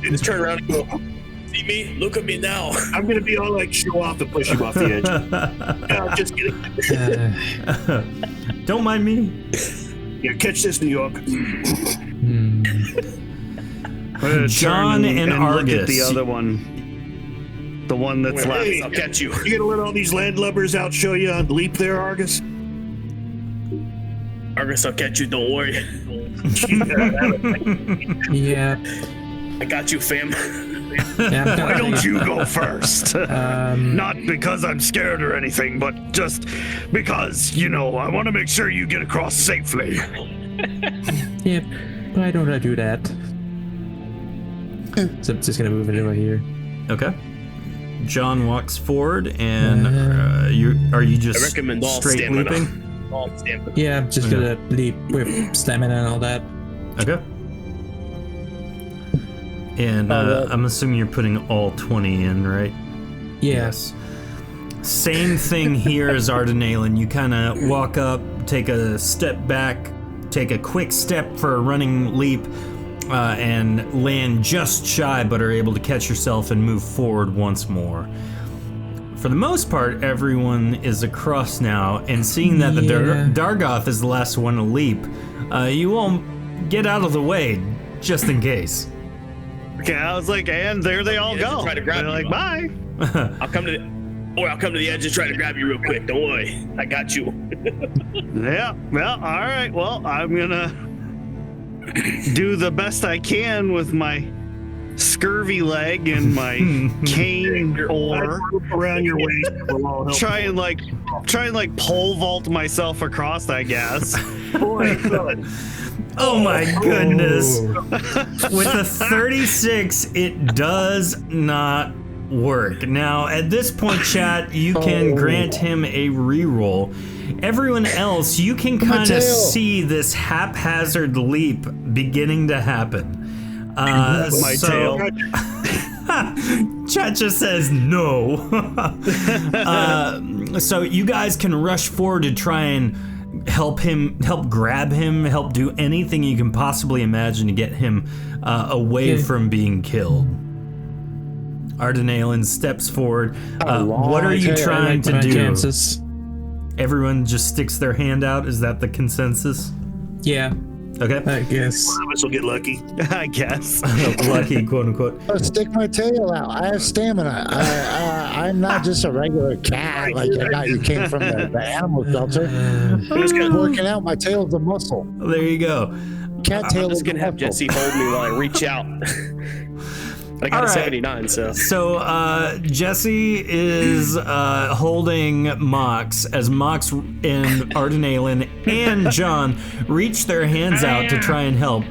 Just turn around and go, see me? Look at me now. I'm gonna be all like show off to push him off the edge. No, just kidding. Don't mind me. Yeah, catch this, New York. John and look Argus. at the other one. The one that's left. Hey, I'll catch you. You gonna let all these landlubbers outshow you on leap there, Argus? Argus, I'll catch you. Don't worry. Yeah. I got you, fam. Yeah. Why don't you go first? Not because I'm scared or anything, but just because, I want to make sure you get across safely. Yeah. Why don't I do that? So I'm just gonna move it over here. Okay. John walks forward, and are you just I recommend all straight stamina. leaping? All stamina. Yeah, I'm just gonna leap with stamina and all that. Okay. And I'm assuming you're putting all 20 in, right? Yes. Same thing here as Ardenalen. You kind of walk up, take a step back, take a quick step for a running leap, and land just shy, but are able to catch yourself and move forward once more. For the most part, everyone is across now, and seeing that the Dargoth is the last one to leap, you all get out of the way just in case. Okay, I was like, and there they all Yeah, go. try to grab They're you. like, bye. I'll come to the edge and try to grab you real quick. Don't worry. I got you. Yeah, well, all right. Well, I'm gonna do the best I can with my scurvy leg and my cane oar. Around your waist. Will all help. Try and like pole vault myself across, I guess. Boy, good. Oh my goodness. With a 36, it does not work. Now, at this point, chat, you can grant him a reroll. Everyone else, you can kind of see this haphazard leap beginning to happen. My tail. Chat just says no. So you guys can rush forward to try and help grab him, help do anything you can possibly imagine to get him away from being killed. Ardenalen steps forward. What are you trying to do? Chances. Everyone just sticks their hand out. Is that the consensus? Yeah. Okay. I guess. One of us will get lucky. I guess. Lucky, quote unquote. I'll stick my tail out. I have stamina. I'm not just a regular cat like I got. You came from the animal shelter. I'm working out. My tail's a muscle. There you go. Cat tail I'm is just gonna a have muscle. Jesse hold me while I reach out. I got All a right. 79, so. So Jesse is holding Mox as Mox and Ardenalen and John reach their hands out to try and help.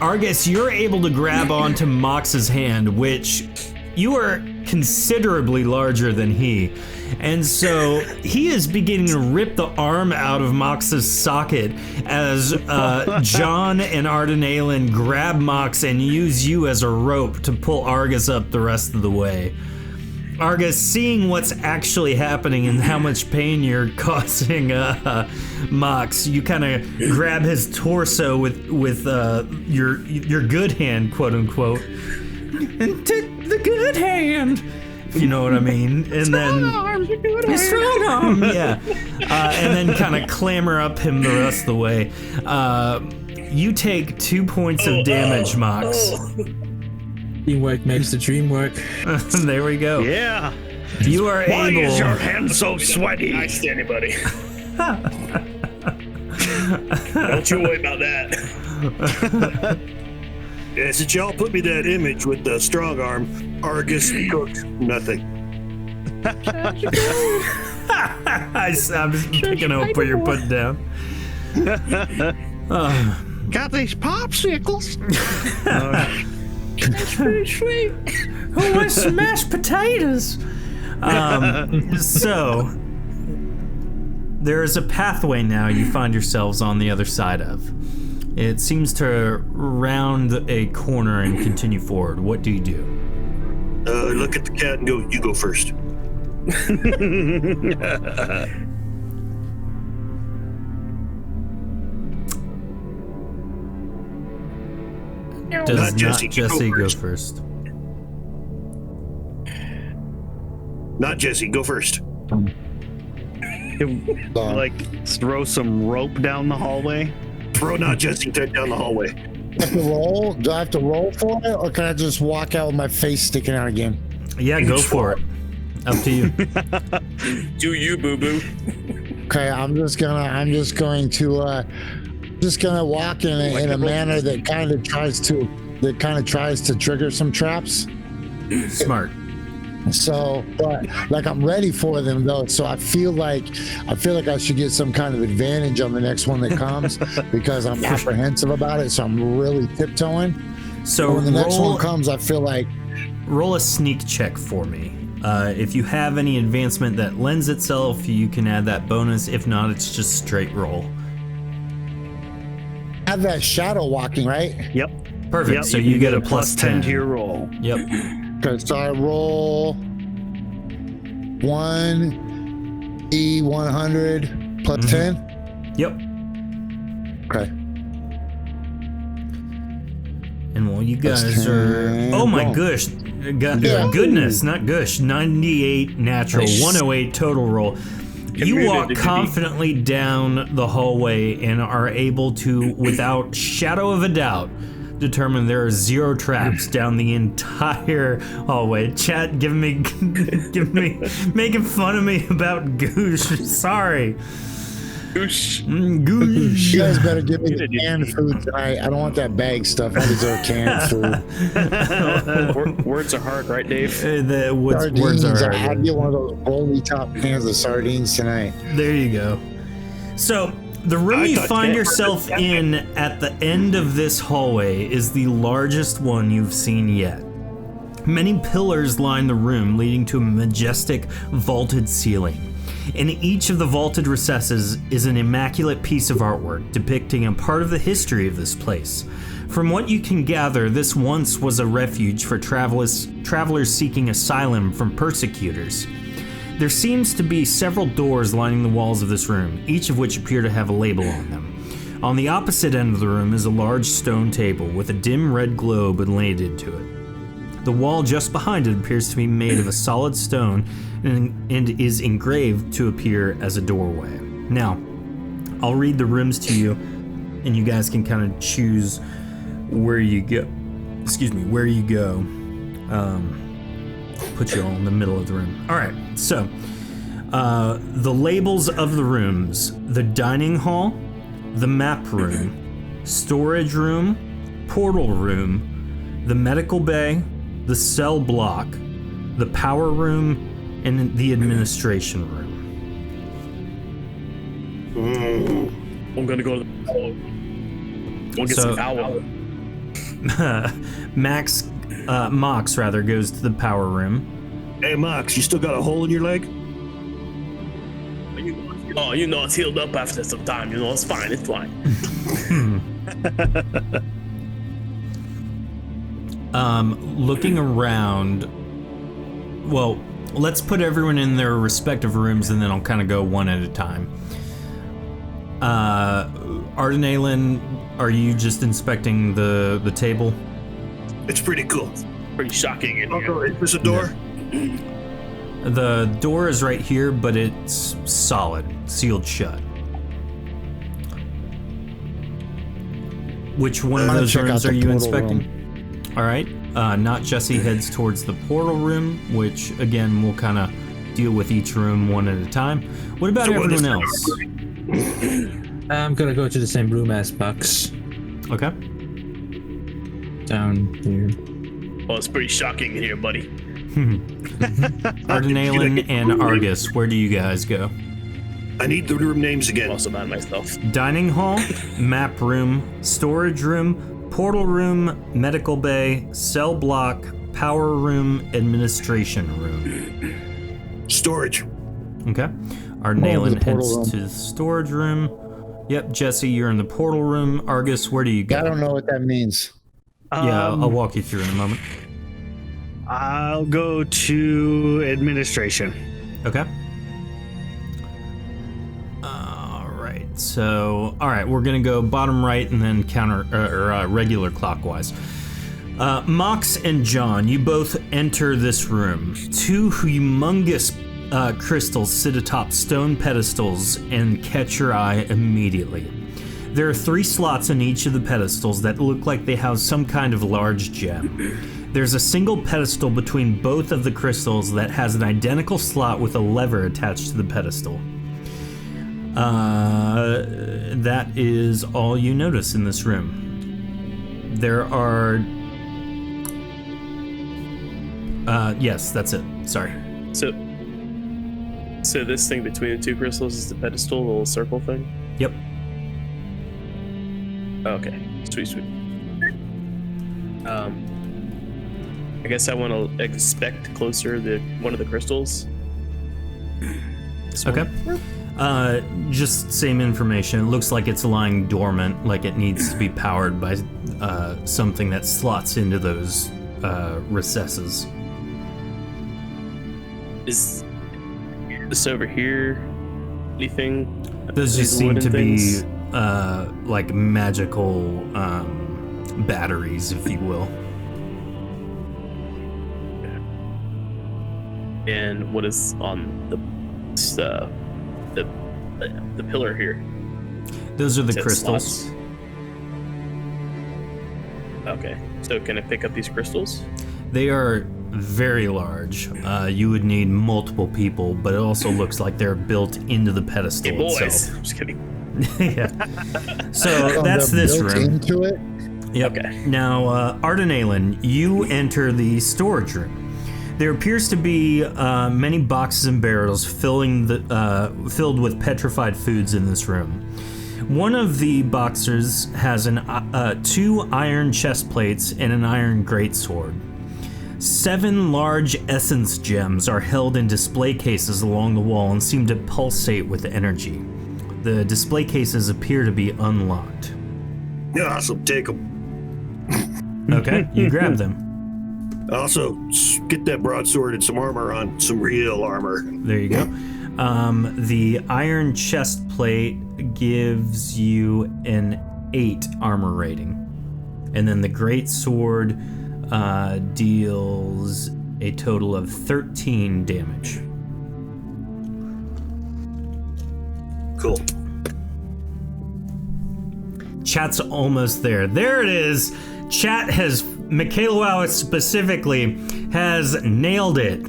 Argus, you're able to grab onto Mox's hand, which you are considerably larger than he. And so he is beginning to rip the arm out of Mox's socket as John and Ardenalen grab Mox and use you as a rope to pull Argus up the rest of the way. Argus, seeing what's actually happening and how much pain you're causing Mox, you kind of grab his torso with your good hand, quote unquote, and take the good hand. If you know what I mean, and then strong arm, yeah, and then kind of clamber up him the rest of the way. You take 2 points of damage, Mox. Teamwork makes the dream work. There we go. Yeah. You are Why able. is your hand so sweaty? Nice to anybody. Don't you worry about that. Yeah, since y'all put me that image with the strong arm, Argus cooked nothing. I'm just picking up what you're putting down. Got these popsicles. Who wants some mashed potatoes? So there is a pathway now you find yourselves on the other side of. It seems to round a corner and continue forward. What do you do? Look at the cat and go, you go first. Does Not Jesse, you go Jesse go first. first? Not Jesse, go first. Like throw some rope down the hallway. Throw not Jesse down the hallway. I have to roll? Do I have to roll for it, or can I just walk out with my face sticking out again? Yeah, go for it. Up to you. Do you, boo boo? Okay, I'm just going to walk in a manner that kind of tries to trigger some traps. Smart. So, but like I'm ready for them though. So I feel like I should get some kind of advantage on the next one that comes because I'm apprehensive about it. So I'm really tiptoeing. So when the next roll, one comes, I feel like roll a sneak check for me. If you have any advancement that lends itself, you can add that bonus. If not, it's just straight roll. I have that shadow walking, right? Yep. Perfect. Yep, So you get a plus 10 to your roll. Yep. Okay, so I roll 1d100 plus 10. Yep. Okay. And while you guys are, 10. oh my Boom. gosh, goodness, not gush, 98 natural, 108 total roll. You walk confidently down the hallway and are able to, without shadow of a doubt, determine there are 0 traps down the entire hallway. Chat giving me making fun of me about Goosh. Sorry. Goosh. Goosh. You guys better give me the canned food tonight. I don't want that bag stuff. I deserve canned food. Words are hard, right, Dave? The words Sardines. are I get one of those bowly top cans of sardines tonight. There you go. So, the room you find yourself in at the end of this hallway is the largest one you've seen yet. Many pillars line the room, leading to a majestic vaulted ceiling. In each of the vaulted recesses is an immaculate piece of artwork depicting a part of the history of this place. From what you can gather, this once was a refuge for travelers seeking asylum from persecutors. There seems to be several doors lining the walls of this room, each of which appear to have a label on them. On the opposite end of the room is a large stone table with a dim red globe inlaid to it. The wall just behind it appears to be made of a solid stone and is engraved to appear as a doorway. Now, I'll read the rooms to you and you guys can kind of choose where you go. Where you go. Put you all in the middle of the room. All right, so the labels of the rooms: the dining hall, the map room, storage room, portal room, the medical bay, the cell block, the power room, and the administration room. I'm gonna go to the power. We'll get some power. Mox goes to the power room. Hey, Mox, you still got a hole in your leg? Oh, you know, it's healed up after some time. You know, it's fine. It's fine. Looking around, well, let's put everyone in their respective rooms and then I'll kind of go one at a time. Ardenalen, are you just inspecting the table? It's pretty cool. Pretty shocking in here. Is this a door? The door is right here, but it's solid, sealed shut. Which one of those rooms are you inspecting? All right. Not Jesse heads towards the portal room, which again we'll kind of deal with each room one at a time. What about everyone else? I'm gonna go to the same room as Bucks. Okay. Down here. Well, it's pretty shocking in here, buddy. Ardenalen and Argus, where do you guys go? I need the room names again. I'm also not myself. Dining hall, map room, storage room, portal room, medical bay, cell block, power room, administration room. Storage. Okay. Ardenalen heads room. to the storage room. Yep, Jesse, you're in the portal room. Argus, where do you go? I don't know what that means. Yeah, I'll walk you through in a moment. I'll go to administration. Okay. All right, we're gonna go bottom right and then regular clockwise. Mox and John, you both enter this room. Two humongous crystals sit atop stone pedestals and catch your eye immediately. There are 3 slots in each of the pedestals that look like they house some kind of large gem. There's a single pedestal between both of the crystals that has an identical slot with a lever attached to the pedestal. That is all you notice in this room. There are... yes, that's it. Sorry. So this thing between the 2 crystals is the pedestal, the little circle thing? Yep. Okay. Sweet. I guess I want to inspect closer one of the crystals. Okay. Just same information. It looks like it's lying dormant, like it needs to be powered by something that slots into those recesses. Is this over here anything? Those just These seem wooden to things? be like magical batteries, if you will. And what is on the pillar here? Those are the Is it crystals. slots? Okay, so can I pick up these crystals? They are very large. You would need multiple people, but it also looks like they're built into the pedestal Hey, boys. itself. I'm just kidding. Yeah. So that's They're this built room. into it. Yep. Okay. Now, Ardenalen, you enter the storage room. There appears to be many boxes and barrels filled with petrified foods in this room. One of the boxes has 2 iron chest plates and an iron greatsword. 7 large essence gems are held in display cases along the wall and seem to pulsate with energy. The display cases appear to be unlocked. Yeah, awesome. Take them. Okay, you grab them. Also, get that broadsword and some armor on. Some real armor. There you go. The iron chest plate gives you an 8 armor rating. And then the great sword deals a total of 13 damage. Cool. Chat's almost there. There it is. Chat has, Michaela Wow specifically, has nailed it.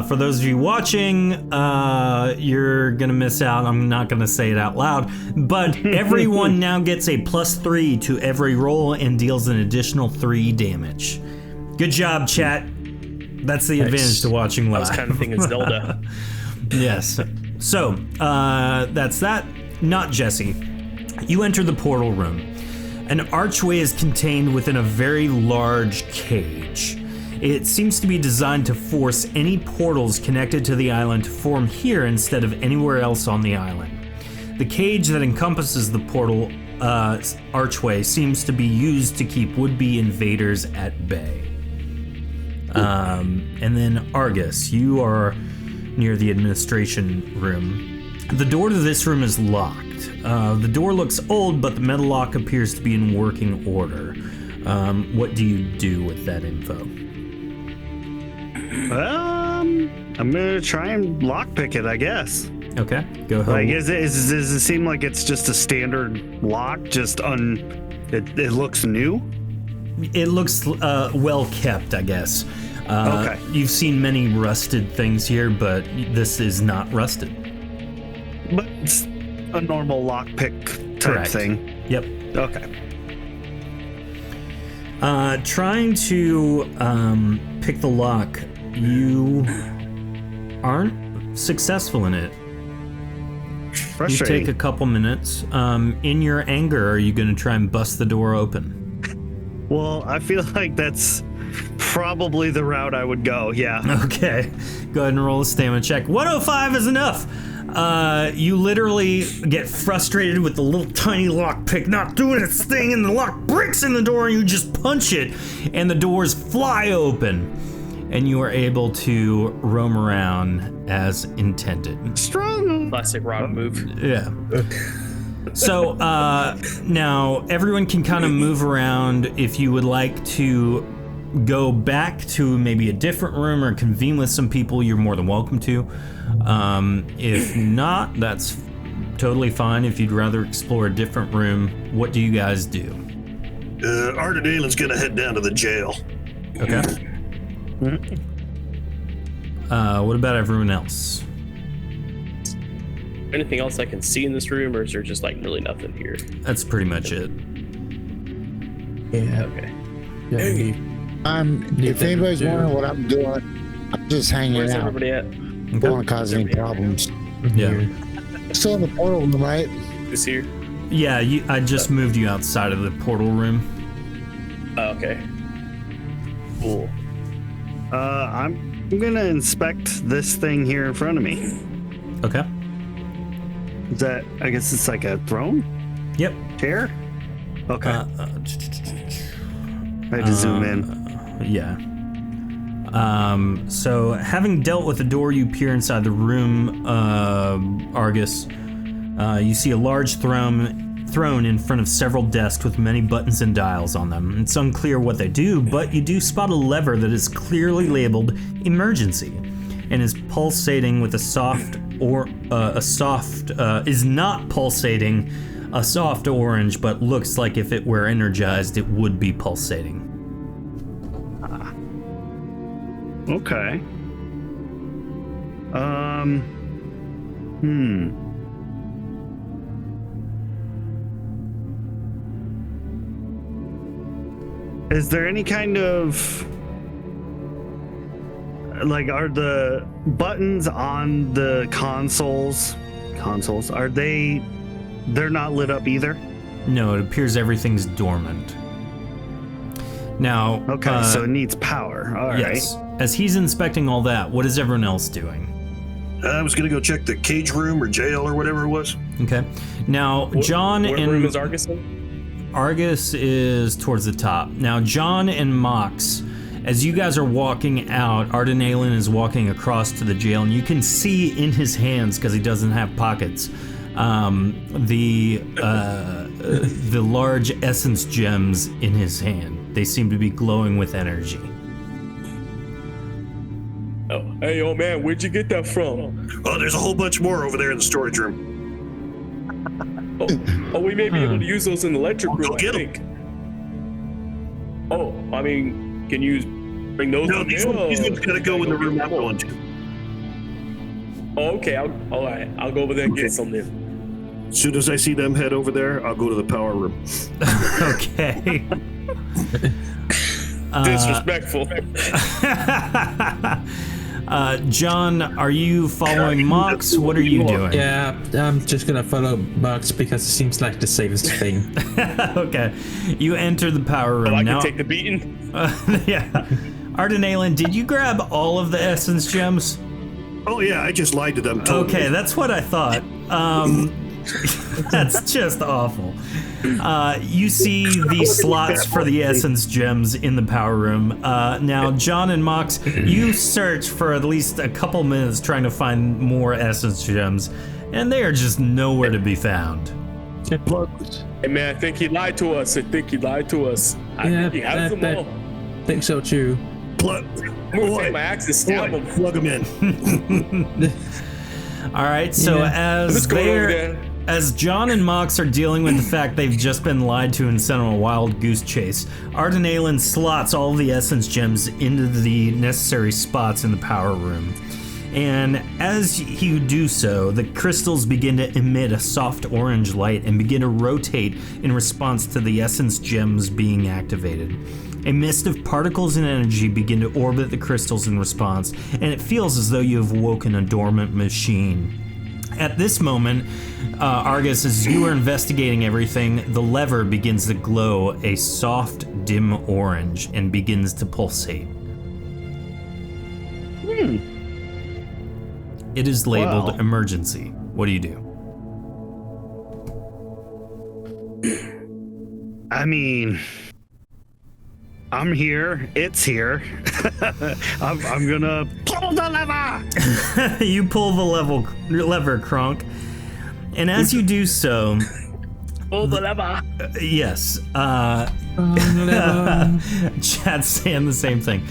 For those of you watching, you're gonna miss out. I'm not gonna say it out loud, but everyone now gets a +3 to every roll and deals an additional 3 damage. Good job, chat. That's the advantage to watching live. I was kind of thinking Zelda. Yes. So, that's that. Not Jesse. You enter the portal room. An archway is contained within a very large cage. It seems to be designed to force any portals connected to the island to form here instead of anywhere else on the island. The cage that encompasses the portal archway seems to be used to keep would-be invaders at bay. And then Argus, you are near the administration room. The door to this room is locked. The door looks old, but the metal lock appears to be in working order. What do you do with that info? I'm gonna try and lockpick it, I guess. Okay, go ahead. Like, does it seem like it's just a standard lock? It looks new. It looks well kept, I guess. Okay. You've seen many rusted things here, but this is not rusted. But it's a normal lockpick type Correct. thing. Yep. Okay. Trying to pick the lock, you aren't successful in it. You Frustrating. take a couple minutes. In your anger, are you going to try and bust the door open? Well, I feel like that's probably the route I would go. Yeah. Okay, go ahead and roll a stamina check. 105 is enough. You literally get frustrated with the little tiny lockpick not doing its thing, and the lock breaks in the door, and you just punch it, and the doors fly open, and you are able to roam around as intended. Strong. Classic Rob move. Yeah. So now everyone can kind of move around. If you would like to go back to maybe a different room or convene with some people, you're more than welcome to. If not, that's totally fine. If you'd rather explore a different room, what do you guys do? Arden Aylin's gonna head down to the jail. Okay. What about everyone else? Anything else I can see in this room, or is there just like really nothing here? That's pretty much it. Yeah. Okay. If anybody's wondering what I'm doing, I'm just hanging Where's out. everybody at? Don't want to cause any problems. Yeah. Still in the portal room, right? Who's here? Yeah, I just moved you outside of the portal room. Oh, okay. Cool. I'm gonna inspect this thing here in front of me. Okay. Is that? I guess it's like a throne, Yep. chair. Okay. I had to zoom in. Yeah. So having dealt with the door, you peer inside the room, Argus. You see a large throne in front of several desks with many buttons and dials on them. It's unclear what they do, but you do spot a lever that is clearly labeled emergency and is pulsating with is not pulsating a soft orange, but looks like if it were energized, it would be pulsating. Okay. Is there any kind of like, are the buttons on the consoles are they're not lit up either? No, it appears everything's dormant. Now, Okay, so it needs power. All right. yes. As he's inspecting all that, what is everyone else doing? I was gonna go check the cage room or jail or whatever it was. Okay. Now, John What and room is Argus in? Argus is towards the top. Now, John and Mox, as you guys are walking out, Arden Aylin is walking across to the jail, and you can see in his hands, because he doesn't have pockets, the large essence gems in his hand. They seem to be glowing with energy. Oh, hey, old man, where'd you get that from? Oh, there's a whole bunch more over there in the storage room. we may be able to use those in the electric room, Go get I 'em. think. Oh, I mean, can you bring those No, in these there? ones gotta go in the room get I'm them? going to. Oh, okay, all right. I'll go over there and get some then. As soon as I see them head over there, I'll go to the power room. Okay. Disrespectful. John, are you following Mox? What are you doing? Yeah, I'm just gonna follow Bugs because it seems like the safest thing. Okay. You enter the power room. Oh, I now, can take the beating. yeah. Ardenalen, did you grab all of the essence gems? Oh yeah, I just lied to them totally. Okay, that's what I thought. That's just awful. You see the slots for the essence gems in the power room. Now, John and Mox, you search for at least a couple minutes trying to find more essence gems, and they are just nowhere to be found. Hey man, I think he lied to us. I think he Yeah, has them all. think so too. Plug. I'm gonna take my axe and stab him. Plug them in. All right, so Let's go over there. as John and Mox are dealing with the fact they've just been lied to and sent on a wild goose chase, Ardenalen slots all the essence gems into the necessary spots in the power room. And as you do so, the crystals begin to emit a soft orange light and begin to rotate in response to the essence gems being activated. A mist of particles and energy begin to orbit the crystals in response, and it feels as though you have woken a dormant machine. At this moment, Argus, as you are investigating everything, the lever begins to glow a soft, dim orange and begins to pulsate. It is labeled emergency. What do you do? I mean, I'm here. It's here. I'm gonna pull the lever. You pull the lever, Kronk. And as you do so, Pull the lever. yes, Chad's saying the same thing.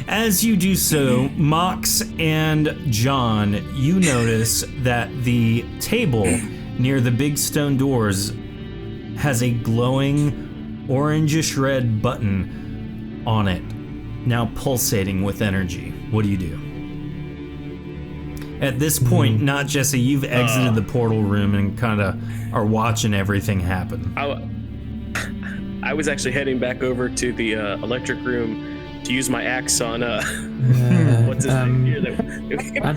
As you do so, Mox and John, you notice that the table near the big stone doors has a glowing orangish red button on it, now pulsating with energy. What do you do? At this point, not Jesse, you've exited the portal room and kind of are watching everything happen. I was actually heading back over to the electric room to use my axe on what's his name here? I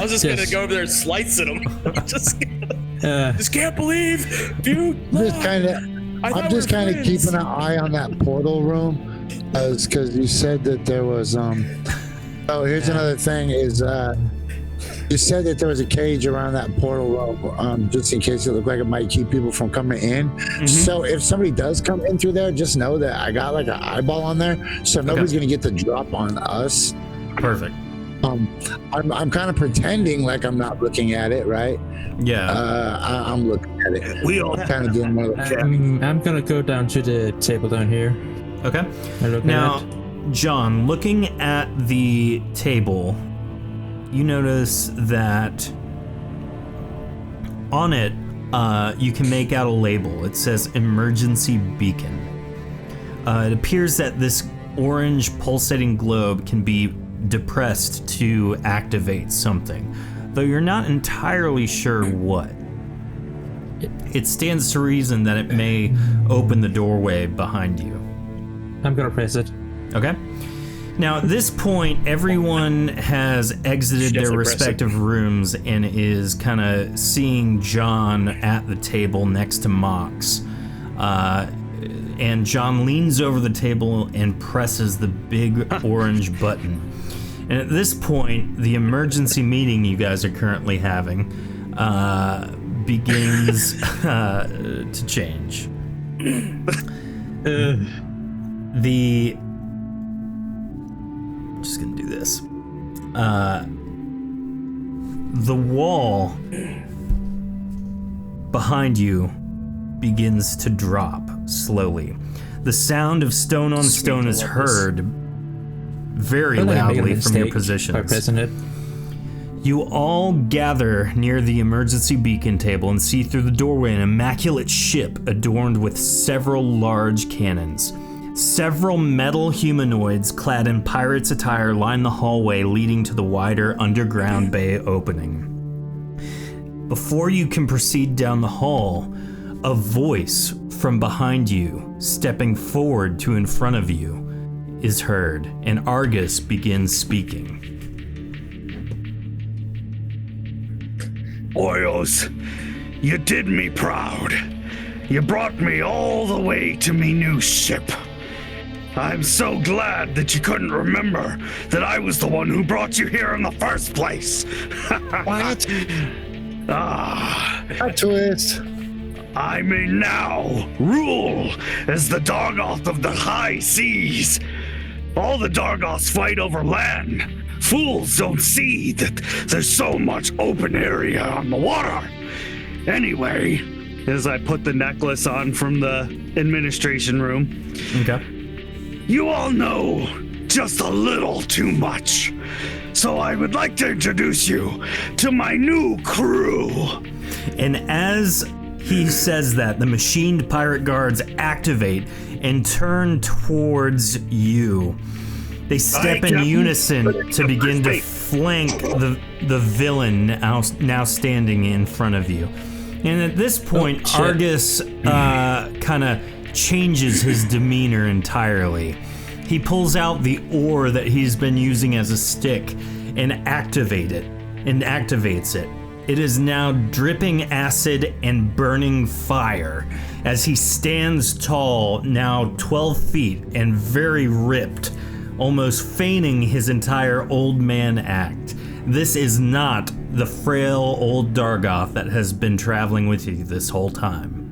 was just gonna go over there and slice at him. just can't believe, dude. I'm just kind of keeping an eye on that portal room, because you said that there was Oh, here's another thing is you said that there was a cage around that portal room, just in case it looked like it might keep people from coming in. Mm-hmm. So if somebody does come in through there, just know that I got like an eyeball on there, so nobody's gonna get the drop on us. Perfect. I'm kind of pretending like I'm not looking at it, right? Yeah. I'm looking at it. We all Kind of doing one of those. I'm gonna go down to the table down here. Okay. and look Now, at it. John, looking at the table, you notice that on it, you can make out a label. It says emergency beacon. It appears that this orange pulsating globe can be depressed to activate something, though you're not entirely sure what. It stands to reason that it may open the doorway behind you. I'm gonna press it. Okay. Now, at this point, everyone has exited their respective rooms and is kind of seeing John at the table next to Mox. And John leans over the table and presses the big orange button. And at this point, the emergency meeting you guys are currently having begins to change. Just gonna do this. The wall behind you begins to drop slowly. The sound of stone on stone is heard very loudly from your By positions. pressing it. You all gather near the emergency beacon table and see through the doorway an immaculate ship adorned with several large cannons. Several metal humanoids clad in pirates' attire line the hallway leading to the wider underground bay opening. Before you can proceed down the hall, a voice from behind you, stepping forward to in front of you, is heard, and Argus begins speaking. Boyos, you did me proud. You brought me all the way to me new ship. I'm so glad that you couldn't remember that I was the one who brought you here in the first place. What? A twist. I may now rule as the Dargoth of the high seas. All the Dargoths fight over land. Fools don't see that there's so much open area on the water. Anyway, As I put the necklace on from the administration room. Okay. you all know just a little too much. So I would like to introduce you to my new crew. And as he says that, the machined pirate guards activate and turn towards you. They step in unison to begin to flank the villain now standing in front of you. And at this point, Argus kind of changes his demeanor entirely. He pulls out the ore that he's been using as a stick and activates it. It is now dripping acid and burning fire as he stands tall, now 12 feet and very ripped, almost feigning his entire old man act. This is not the frail old Dargoth that has been traveling with you this whole time.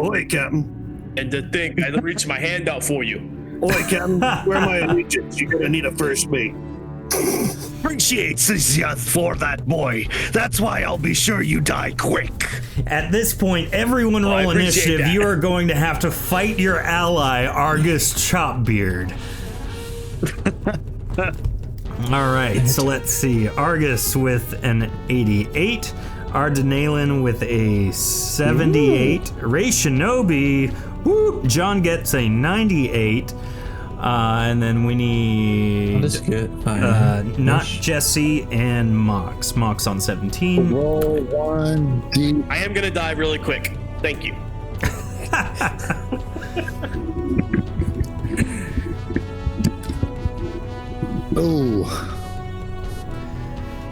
Oi, Captain. And to think, I reached my hand out for you. Oi, Captain. Where my allegiance? You're gonna need a first mate. Appreciates this for that boy. That's why I'll be sure you die quick. At this point, everyone roll initiative. that. You are going to have to fight your ally, Argus Chopbeard. All right, so let's see. Argus with an 88. Ardenalen with a 78. Ray Shinobi, John gets a 98. And then we need That's good. Fine. not Jesse and Mox. Mox on 17. Roll 1d. I am gonna die really quick. Thank you. Oh.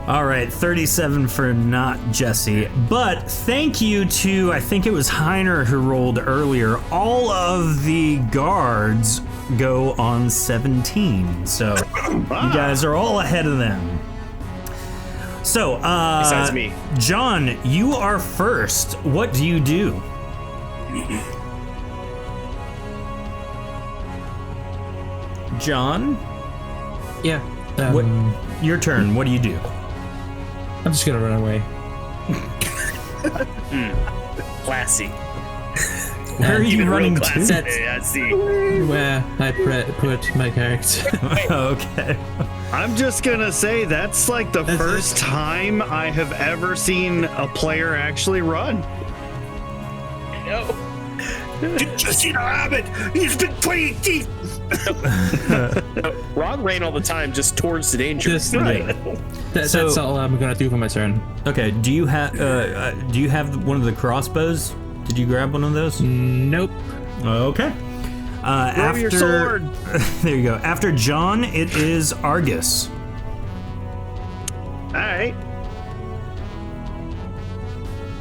All right, 37 for not Jesse. But thank you to, I think it was Heiner who rolled earlier. All of the guards go on 17. So you guys are all ahead of them. So, Besides me. John, you are first. What do you do? John? Yeah. What? Your turn. What do you do? I'm just gonna run away. Classy. Where are you running to? Classy. I see. Where I put my character. Okay. I'm just gonna say that's like the first time I have ever seen a player actually run. No. Did you see the rabbit? He's been playing deep. Ron ran all the time just towards the danger. Just that's all I'm gonna do for my turn. Okay. Do you have one of the crossbows? Did you grab one of those? Nope. Okay. After your sword. There you go. After John, it is Argus. All right.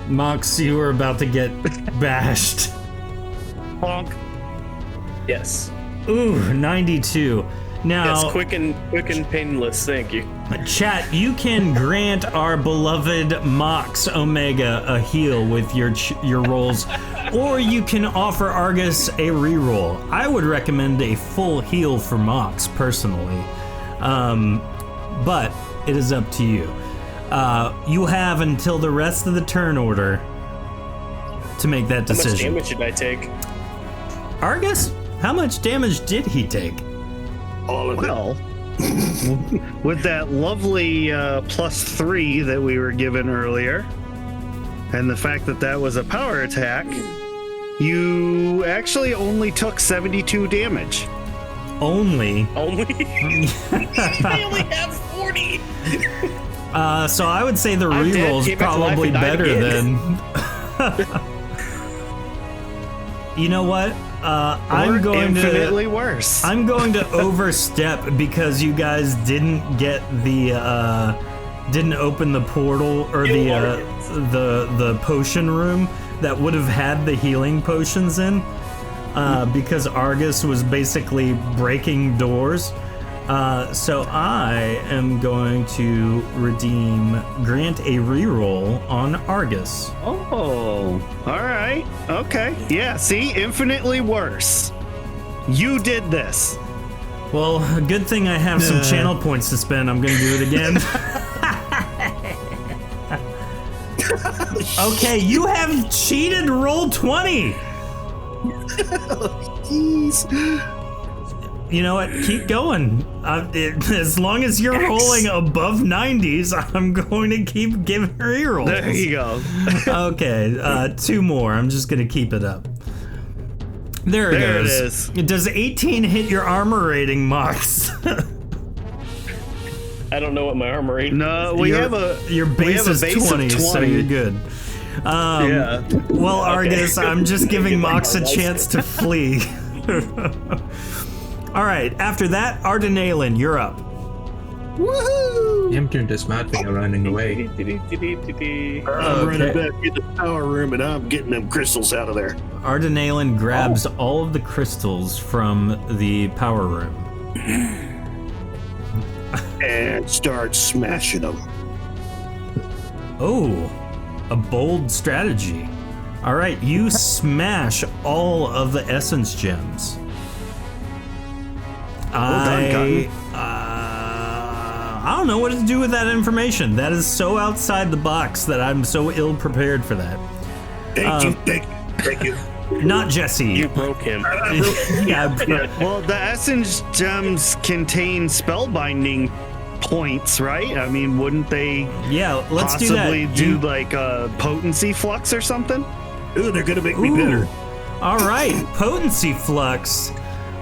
Mox, you were about to get bashed. Bonk. Yes. Ooh, 92. Now, Yes, quick and painless. Thank you. chat, you can grant our beloved Mox Omega a heal with your rolls, or you can offer Argus a reroll. I would recommend a full heal for Mox personally, but it is up to you. You have until the rest of the turn order to make that How much decision. damage should I take? Argus, how much damage did he take? All of it. Well, With that lovely +3 that we were given earlier, and the fact that that was a power attack, you actually only took 72 damage. Only? I only have 40. So I would say the I'm dead, reroll's came back to life probably and died better again. than. You know what? I'm going infinitely worse. I'm going to overstep because you guys didn't get the didn't open the portal or the potion room that would have had the healing potions in, because Argus was basically breaking doors. So I am going to grant a reroll on Argus. Oh, all right. Okay. Yeah, see? Infinitely worse. You did this. Well, a good thing I have some channel points to spend. I'm going to do it again. Okay, you have cheated roll 20. Jeez. You know what? Keep going. As long as you're rolling above 90s, I'm going to keep giving rerolls. There you go. Okay, 2 more. I'm just going to keep it up. There it goes. It is. Does 18 hit your armor rating, Mox? I don't know what my armor rating No, is. Your base is 20, so you're good. Yeah. Well, Argus, I'm just giving Mox a chance to flee. All right, after that, Ardenalen, you're up. Woohoo! I'm doing this mad thing of running away. I'm running back in the power room and I'm getting them crystals out of there. Ardenalen grabs all of the crystals from the power room. And start smashing them. Oh, a bold strategy. All right, you smash all of the essence gems. I don't know what to do with that information. That is so outside the box that I'm so ill prepared for that. Thank you. Not Jesse. You broke him. Yeah, Well, the essence gems contain spellbinding points, right? I mean, wouldn't they yeah. Let's do that. possibly do like a potency flux or something? Ooh, they're gonna make me better. All right, potency flux.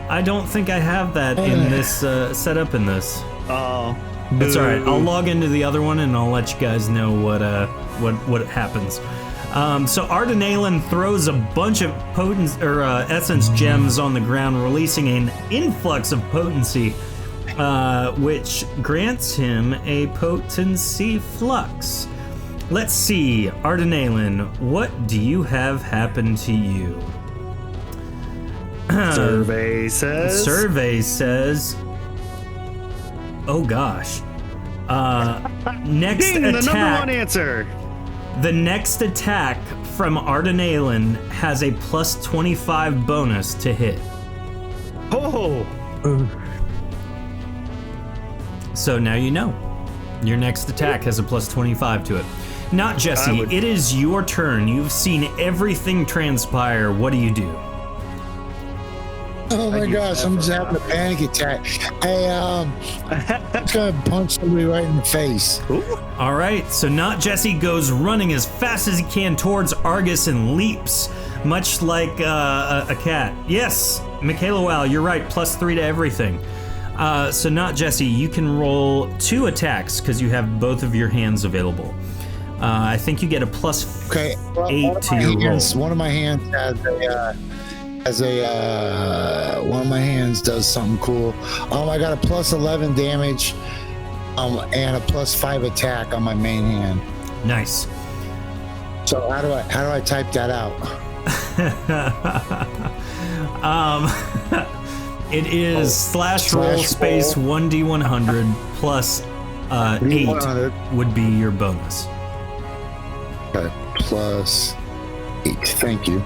I don't think I have that in this set up in this. Oh, It's all right. I'll log into the other one and I'll let you guys know what happens. So Ardenalen throws a bunch of essence gems on the ground, releasing an influx of potency, which grants him a potency flux. Let's see, Ardenalen, what do you have happen to you? survey says. Survey says. Oh gosh. Next Ding, attack. the number one answer. The next attack from Ardenalen has a plus 25 bonus to hit. Oh, So now you know. Your next attack has a plus 25 to it. Not Jesse, it is your turn. You've seen everything transpire. What do you do? Oh my gosh, I'm just having a panic attack. I'm just gonna punch somebody right in the face. All right, so Not Jesse goes running as fast as he can towards Argus and leaps, much like a cat. Yes, Michaela Wow, you're right, plus 3 to everything. So Not Jesse, you can roll 2 attacks because you have both of your hands available. I think you get a plus 8 to your roll. One of my hands one of my hands does something cool. I got a plus 11 damage, and a plus 5 attack on my main hand. Nice. So how do I type that out? It is slash roll space 1d100 plus 8 would be your bonus. Okay, plus 8. Thank you.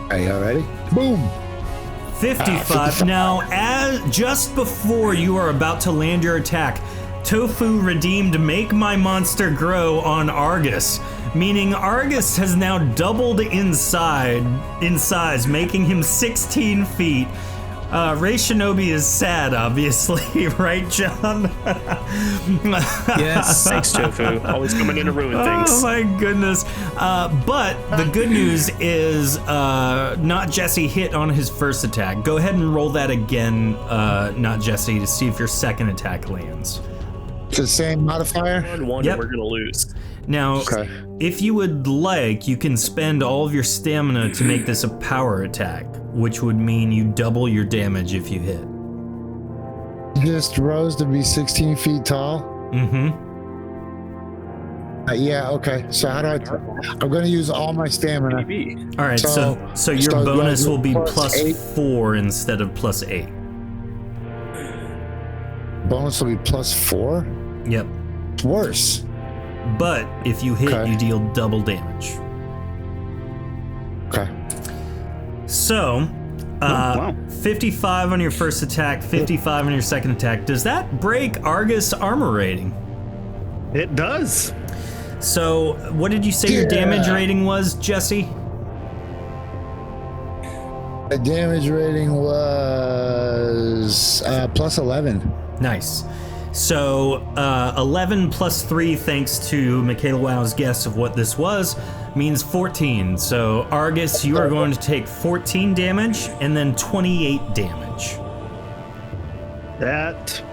Are you all ready? Boom. 55. Now, just before you are about to land your attack, Tofu redeemed Make My Monster Grow on Argus, meaning Argus has now doubled in size, making him 16 feet. Ray Shinobi is sad, obviously, right, John? Yes. Thanks, Tofu. Always coming in to ruin things. Oh my goodness. But the good news is Not Jesse hit on his first attack. Go ahead and roll that again, Not Jesse, to see if your second attack lands. The same modifier? One, Yep. we're going to lose. Now, Okay. if you would like, you can spend all of your stamina to make this a power attack, which would mean you double your damage if you hit. Just rose to be 16 feet tall? Mm-hmm. Yeah, okay. So how do I'm going to use all my stamina. Maybe. All right, so your so bonus do I will be plus plus 8? 4 instead of plus 8. Bonus will be +4? Yep. Worse. But if you hit, Okay. you deal double damage. Okay. So, wow. 55 on your first attack, 55 on your second attack. Does that break Argus armor rating? It does. So, what did you say your damage Yeah. rating was, Jesse? The damage rating was +11. Nice. So, 11 plus 3, thanks to Michaela Wow's guess of what this was, means 14. So, Argus, you are going to take 14 damage and then 28 damage. That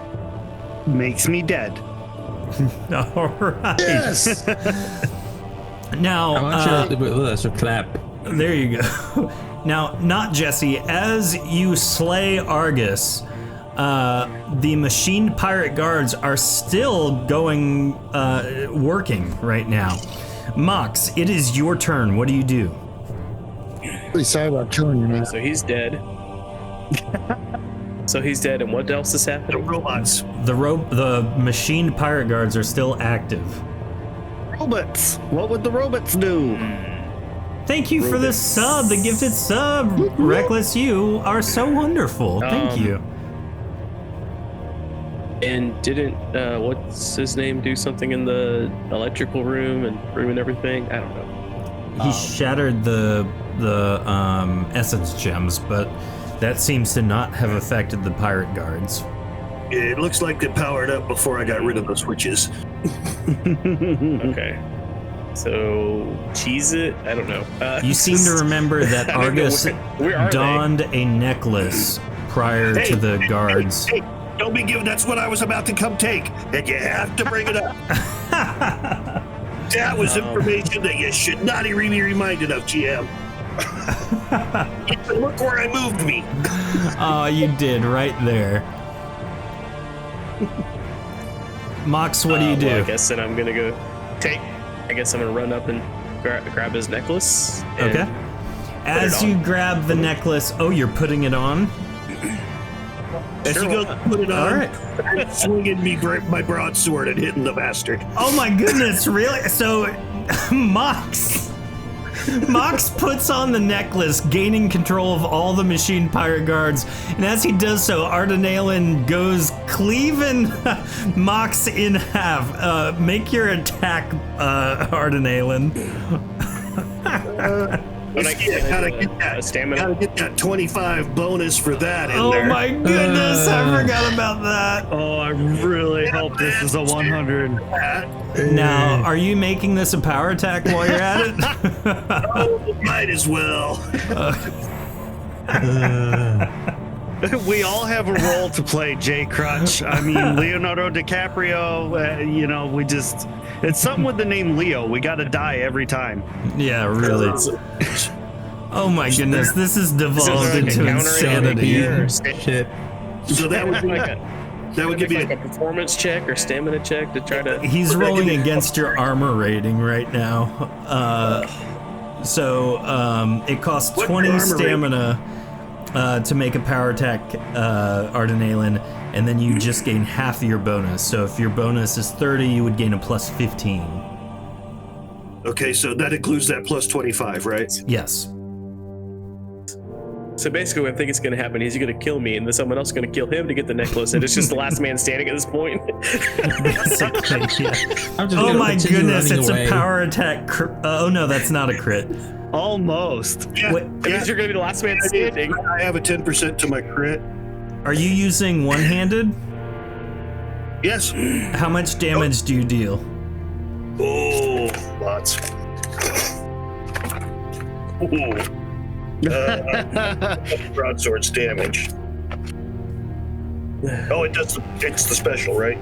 makes me dead. All right. Yes! Now, I'm actually with us a clap. there you go. Now, Not Jesse, as you slay Argus, the machined pirate guards are still going, working right now. Mox, it is your turn. What do you do? Really sorry about killing you, man. So he's dead. And what else is The happening? robots. The machined pirate guards are still active. Robots. What would the robots do? Thank you for the sub, the gifted sub. Reckless, you are so wonderful. Thank you. And didn't what's his name do something in the electrical room and ruin everything? I don't know. He shattered the essence gems, but that seems to not have affected the pirate guards. It looks like they powered up before I got rid of the switches. Okay. So cheese it? I don't know. You seem to remember that I don't know Argus where are they? donned a necklace prior to the guards. Hey, don't be giving. That's what I was about to come take, and you have to bring it up. That was information that you should not be reminded of, GM. Look where I moved me. Oh, you did right there. Mox, what do you do? Well, I guess then I'm gonna go I guess I'm gonna run up and grab his necklace. and Okay. As you grab the necklace, oh, you're putting it on? As Sure, you go why not? put it on, All right. I'm swinging me my broadsword and hitting the bastard. Oh my goodness, really? So, Mox puts on the necklace, gaining control of all the machine pirate guards, and as he does so, Ardenalen goes cleaving Mox in half. Make your attack, Ardenalen. Gotta Gotta get that 25 bonus for that in Oh there. my goodness, I forgot about that. Oh, I really hope this is a 100. Now, are you making this a power attack while you're at it? Oh, might as well. We all have a role to play, Jay Crutch. I mean, Leonardo DiCaprio, it's something with the name Leo. We gotta die every time. Yeah, really. Oh my goodness, this is devolved like a into counter insanity. here, Shit. So that would be like that would give like me a performance check or stamina check to try to. He's rolling against your armor rating right now. So it costs What 20 armor stamina to make a power attack, Ardenalen, and then you just gain half of your bonus. So if your bonus is 30, you would gain a plus 15. Okay, so that includes that plus 25, right? Yes. So basically, what I think is going to happen is he's going to kill me, and then someone else is going to kill him to get the necklace, and it's just the last man standing at this point. Basically, yeah. I'm just Oh gonna my continue goodness, running it's away. a power attack. Oh no, that's not a crit. Almost. Yeah, That means you're gonna be the last man standing. I have a 10% to my crit. Are you using one-handed? Yes. How much damage do you deal? Oh, lots. Ooh. Broadsword's damage. Oh, it's the special, right?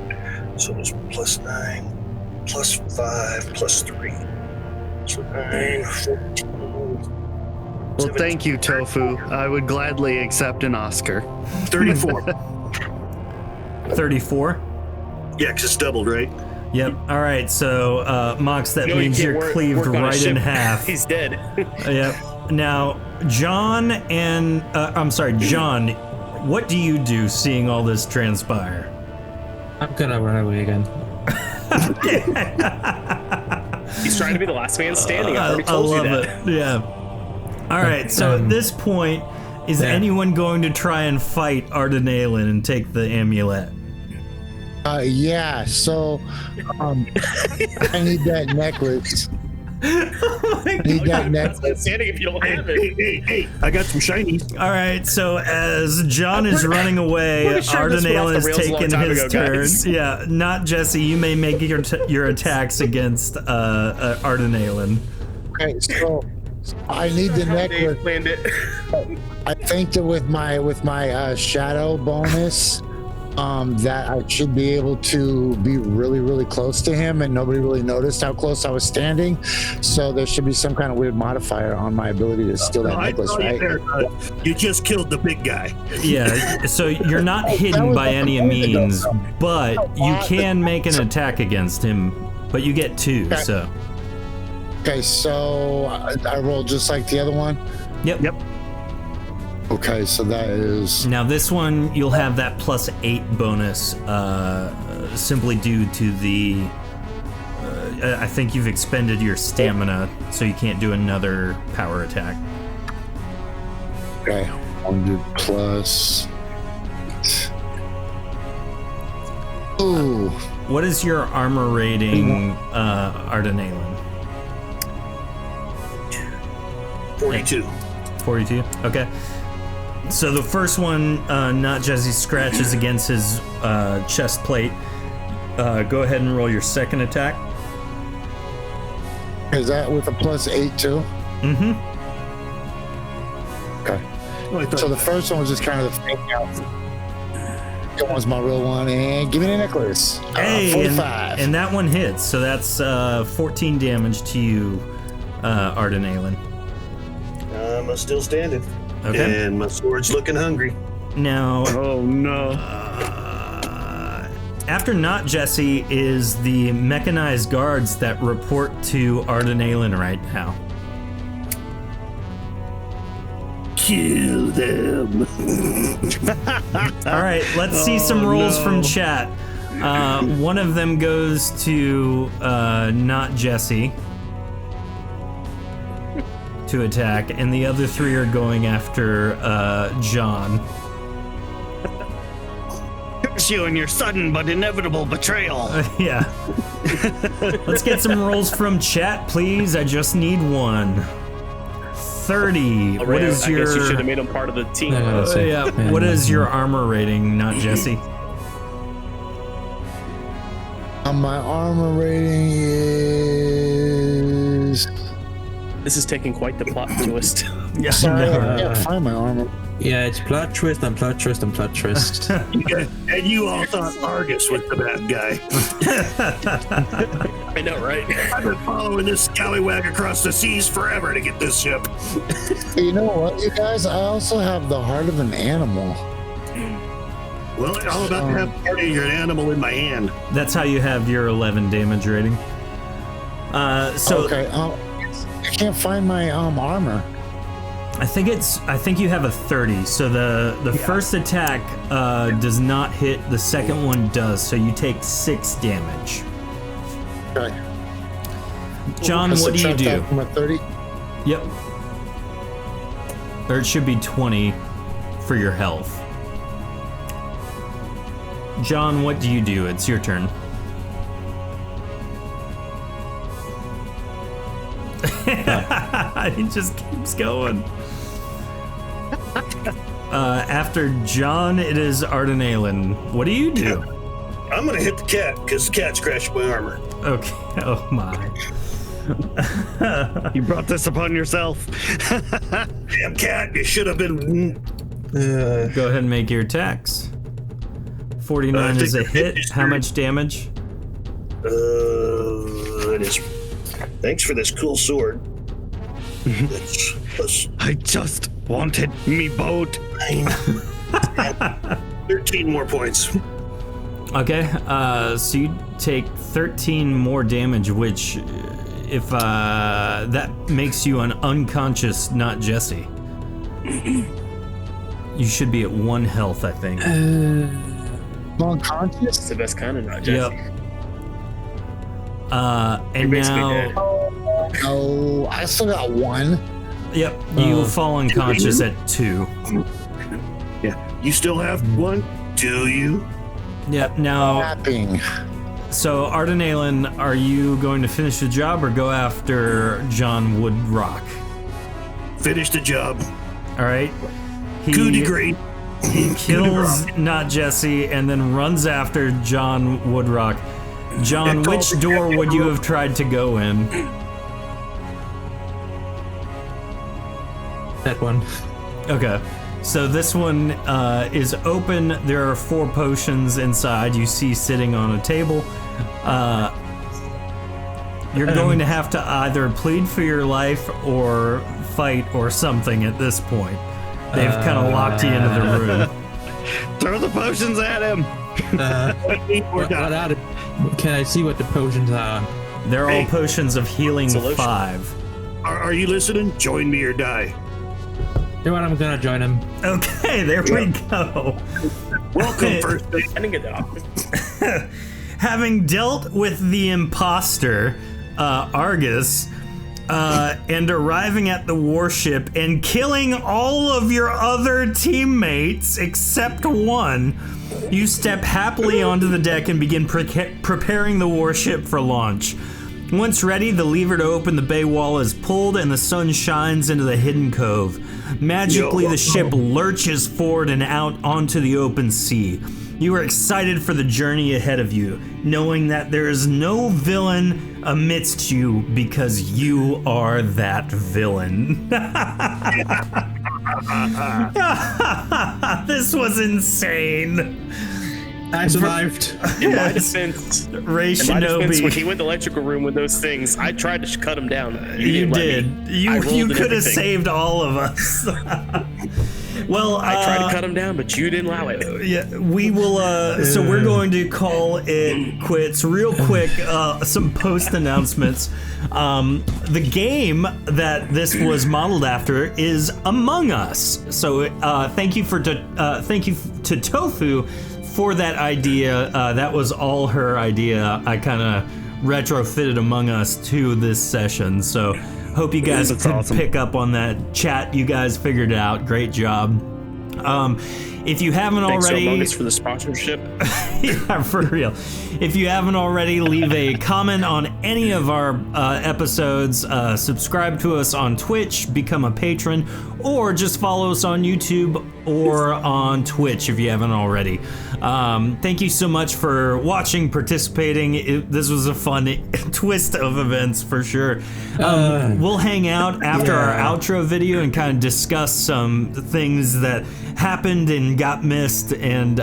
So it's +9, +5, +3. So 9, 14. Well, thank you, Tofu. I would gladly accept an Oscar. 34. 34? Yeah, because it's doubled, right? Yep. All right. So, Mox, that No, you means can't you're work cleaved on a right in ship. half. He's dead. Yep. Now, John and John, what do you do seeing all this transpire? I'm gonna run away again. He's trying to be the last man standing. I already I told you love that. it. Yeah. All right. So at this point, is anyone going to try and fight Ardenalen and take the amulet? Yeah, so I need that necklace. I need that Last man necklace. standing if you don't have it. Hey, I got some shinies. All right, so as John is running away, pretty sure this went off Ardenalen the is rails a long taking time his ago, turn. guys. Yeah, not Jesse. You may make your attacks against Ardenalen. Okay, so I need the Dave necklace. planned it. I think that with my shadow bonus, that I should be able to be really, really close to him, and nobody really noticed how close I was standing. So there should be some kind of weird modifier on my ability to steal that necklace, right? You just killed the big guy. Yeah, so you're not hidden by any means, but you can make an attack against him, but you get 2, Okay. so. Okay, so I rolled just like the other one. Yep. Okay, so that is Now this one, you'll have that +8 bonus, simply due to the, I think you've expended your stamina, so you can't do another power attack. okay. 100 plus. Ooh, What is your armor rating, Ardenalen? 42. 42? Okay. So the first one, not Jesse, scratches against his chest plate. Go ahead and roll your second attack. is that with a +8 too? Mm-hmm. Okay. Oh, I thought- So the first one was just kind of the fake out. That one's my real one, and give me the necklace. Hey, 45. and that one hits, so that's 14 damage to you, Ardenalen. I'm still standing. Okay. And my sword's looking hungry. Now, Oh no. after not Jesse is the mechanized guards that report to Ardenalen right now. Kill them. All right, let's see some rolls no. from chat. One of them goes to not Jesse to attack, and the other 3 are going after John. Curse you and your sudden but inevitable betrayal. Yeah. Let's get some rolls from chat, please. I just need one. 30. All What right, is I your? guess you should have made him part of the team. No, no, no. Yeah. What is your armor rating, not Jesse? My armor rating is. This is taking quite the plot twist. Yeah. Sorry, no. I can't find my armor. Yeah, it's plot twist and plot twist and plot twist. And you all thought Argus was the bad guy. I know, right? I've been following this scallywag across the seas forever to get this ship. You know what, you guys? I also have the heart of an animal. Well, I'm about to have part of your animal in my hand. That's how you have your 11 damage rating. So Okay. I can't find my armor. I think you have a 30. So the first attack does not hit. The second one does. So you take 6 damage. Okay. John, what do you Subtract do? that from a 30. Yep. Or it should be 20 for your health. John, what do you do? It's your turn. He just keeps going. After John, it is Ardenalen. What do you do? I'm gonna hit the cat because the cat scratched my armor. Okay. Oh my. You brought this upon yourself. Damn cat, you should have been. Go ahead and make your attacks. 49 is a hit. How much damage? It is. Thanks for this cool sword. It's plus I just wanted me boat. 13 more points. Okay, so you take 13 more damage, which, if that makes you an unconscious, not Jesse. You should be at 1 health, I think. Unconscious? It's the best kind of not Jesse. Yep. And now, Oh, I still got 1. yep, you fall unconscious at 2. Yeah. You still have 1? Do you? Yep. Now, Tapping. so Ardenalen, are you going to finish the job or go after John Woodrock? Finish the job. All right. Coup de grace. He kills not Jesse and then runs after John Woodrock. John, which door would you have tried to go in? That one. Okay. So this one is open. There are 4 potions inside you see sitting on a table. You're going to have to either plead for your life or fight or something at this point. They've kind of locked you into the room. Throw the potions at him. What out of, can I see what the potions are? They're all potions of healing Solution. 5. Are you listening? Join me or die. You know what? I'm gonna join him. Okay, there we go. Welcome, first. I didn't get that off. Having dealt with the imposter, Argus, and arriving at the warship and killing all of your other teammates except 1, you step happily onto the deck and begin preparing the warship for launch. Once ready, the lever to open the bay wall is pulled and the sun shines into the hidden cove. Magically, the ship lurches forward and out onto the open sea. You are excited for the journey ahead of you, knowing that there is no villain amidst you because you are that villain. This was insane. I survived. In my defense, Ray when Shinobi, he went to the electrical room with those things, I tried to cut him down. you didn't let did. me. I rolled You and could have everything. saved all of us. Well, I tried to cut him down, but you didn't allow it. yeah, we will. So we're going to call it quits real quick. Some post announcements. The game that this was modeled after is Among Us. So thank you to Tofu for that idea. That was all her idea. I kind of retrofitted Among Us to this session. So hope you guys That's could awesome. pick up on that. Chat, you guys figured it out. Great job. If you haven't Thanks already, Among Us for the sponsorship. yeah, for real. If you haven't already, leave a comment on any of our episodes, subscribe to us on Twitch, become a patron, or just follow us on YouTube or on Twitch if you haven't already. Thank you so much for watching, participating. This was a fun twist of events for sure. We'll hang out after our outro video and kind of discuss some things that happened and got missed, and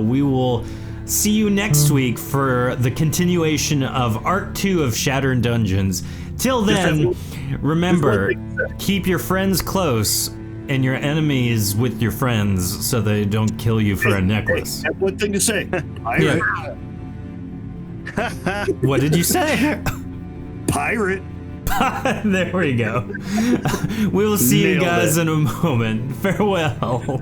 we will see you next week for the continuation of Art 2 of Shattered Dungeons. Till then, remember, keep your friends close and your enemies with your friends so they don't kill you for a necklace. I have one thing to say. Yeah. What did you say? Pirate. There we go. We will see you Nailed guys it. in a moment. Farewell.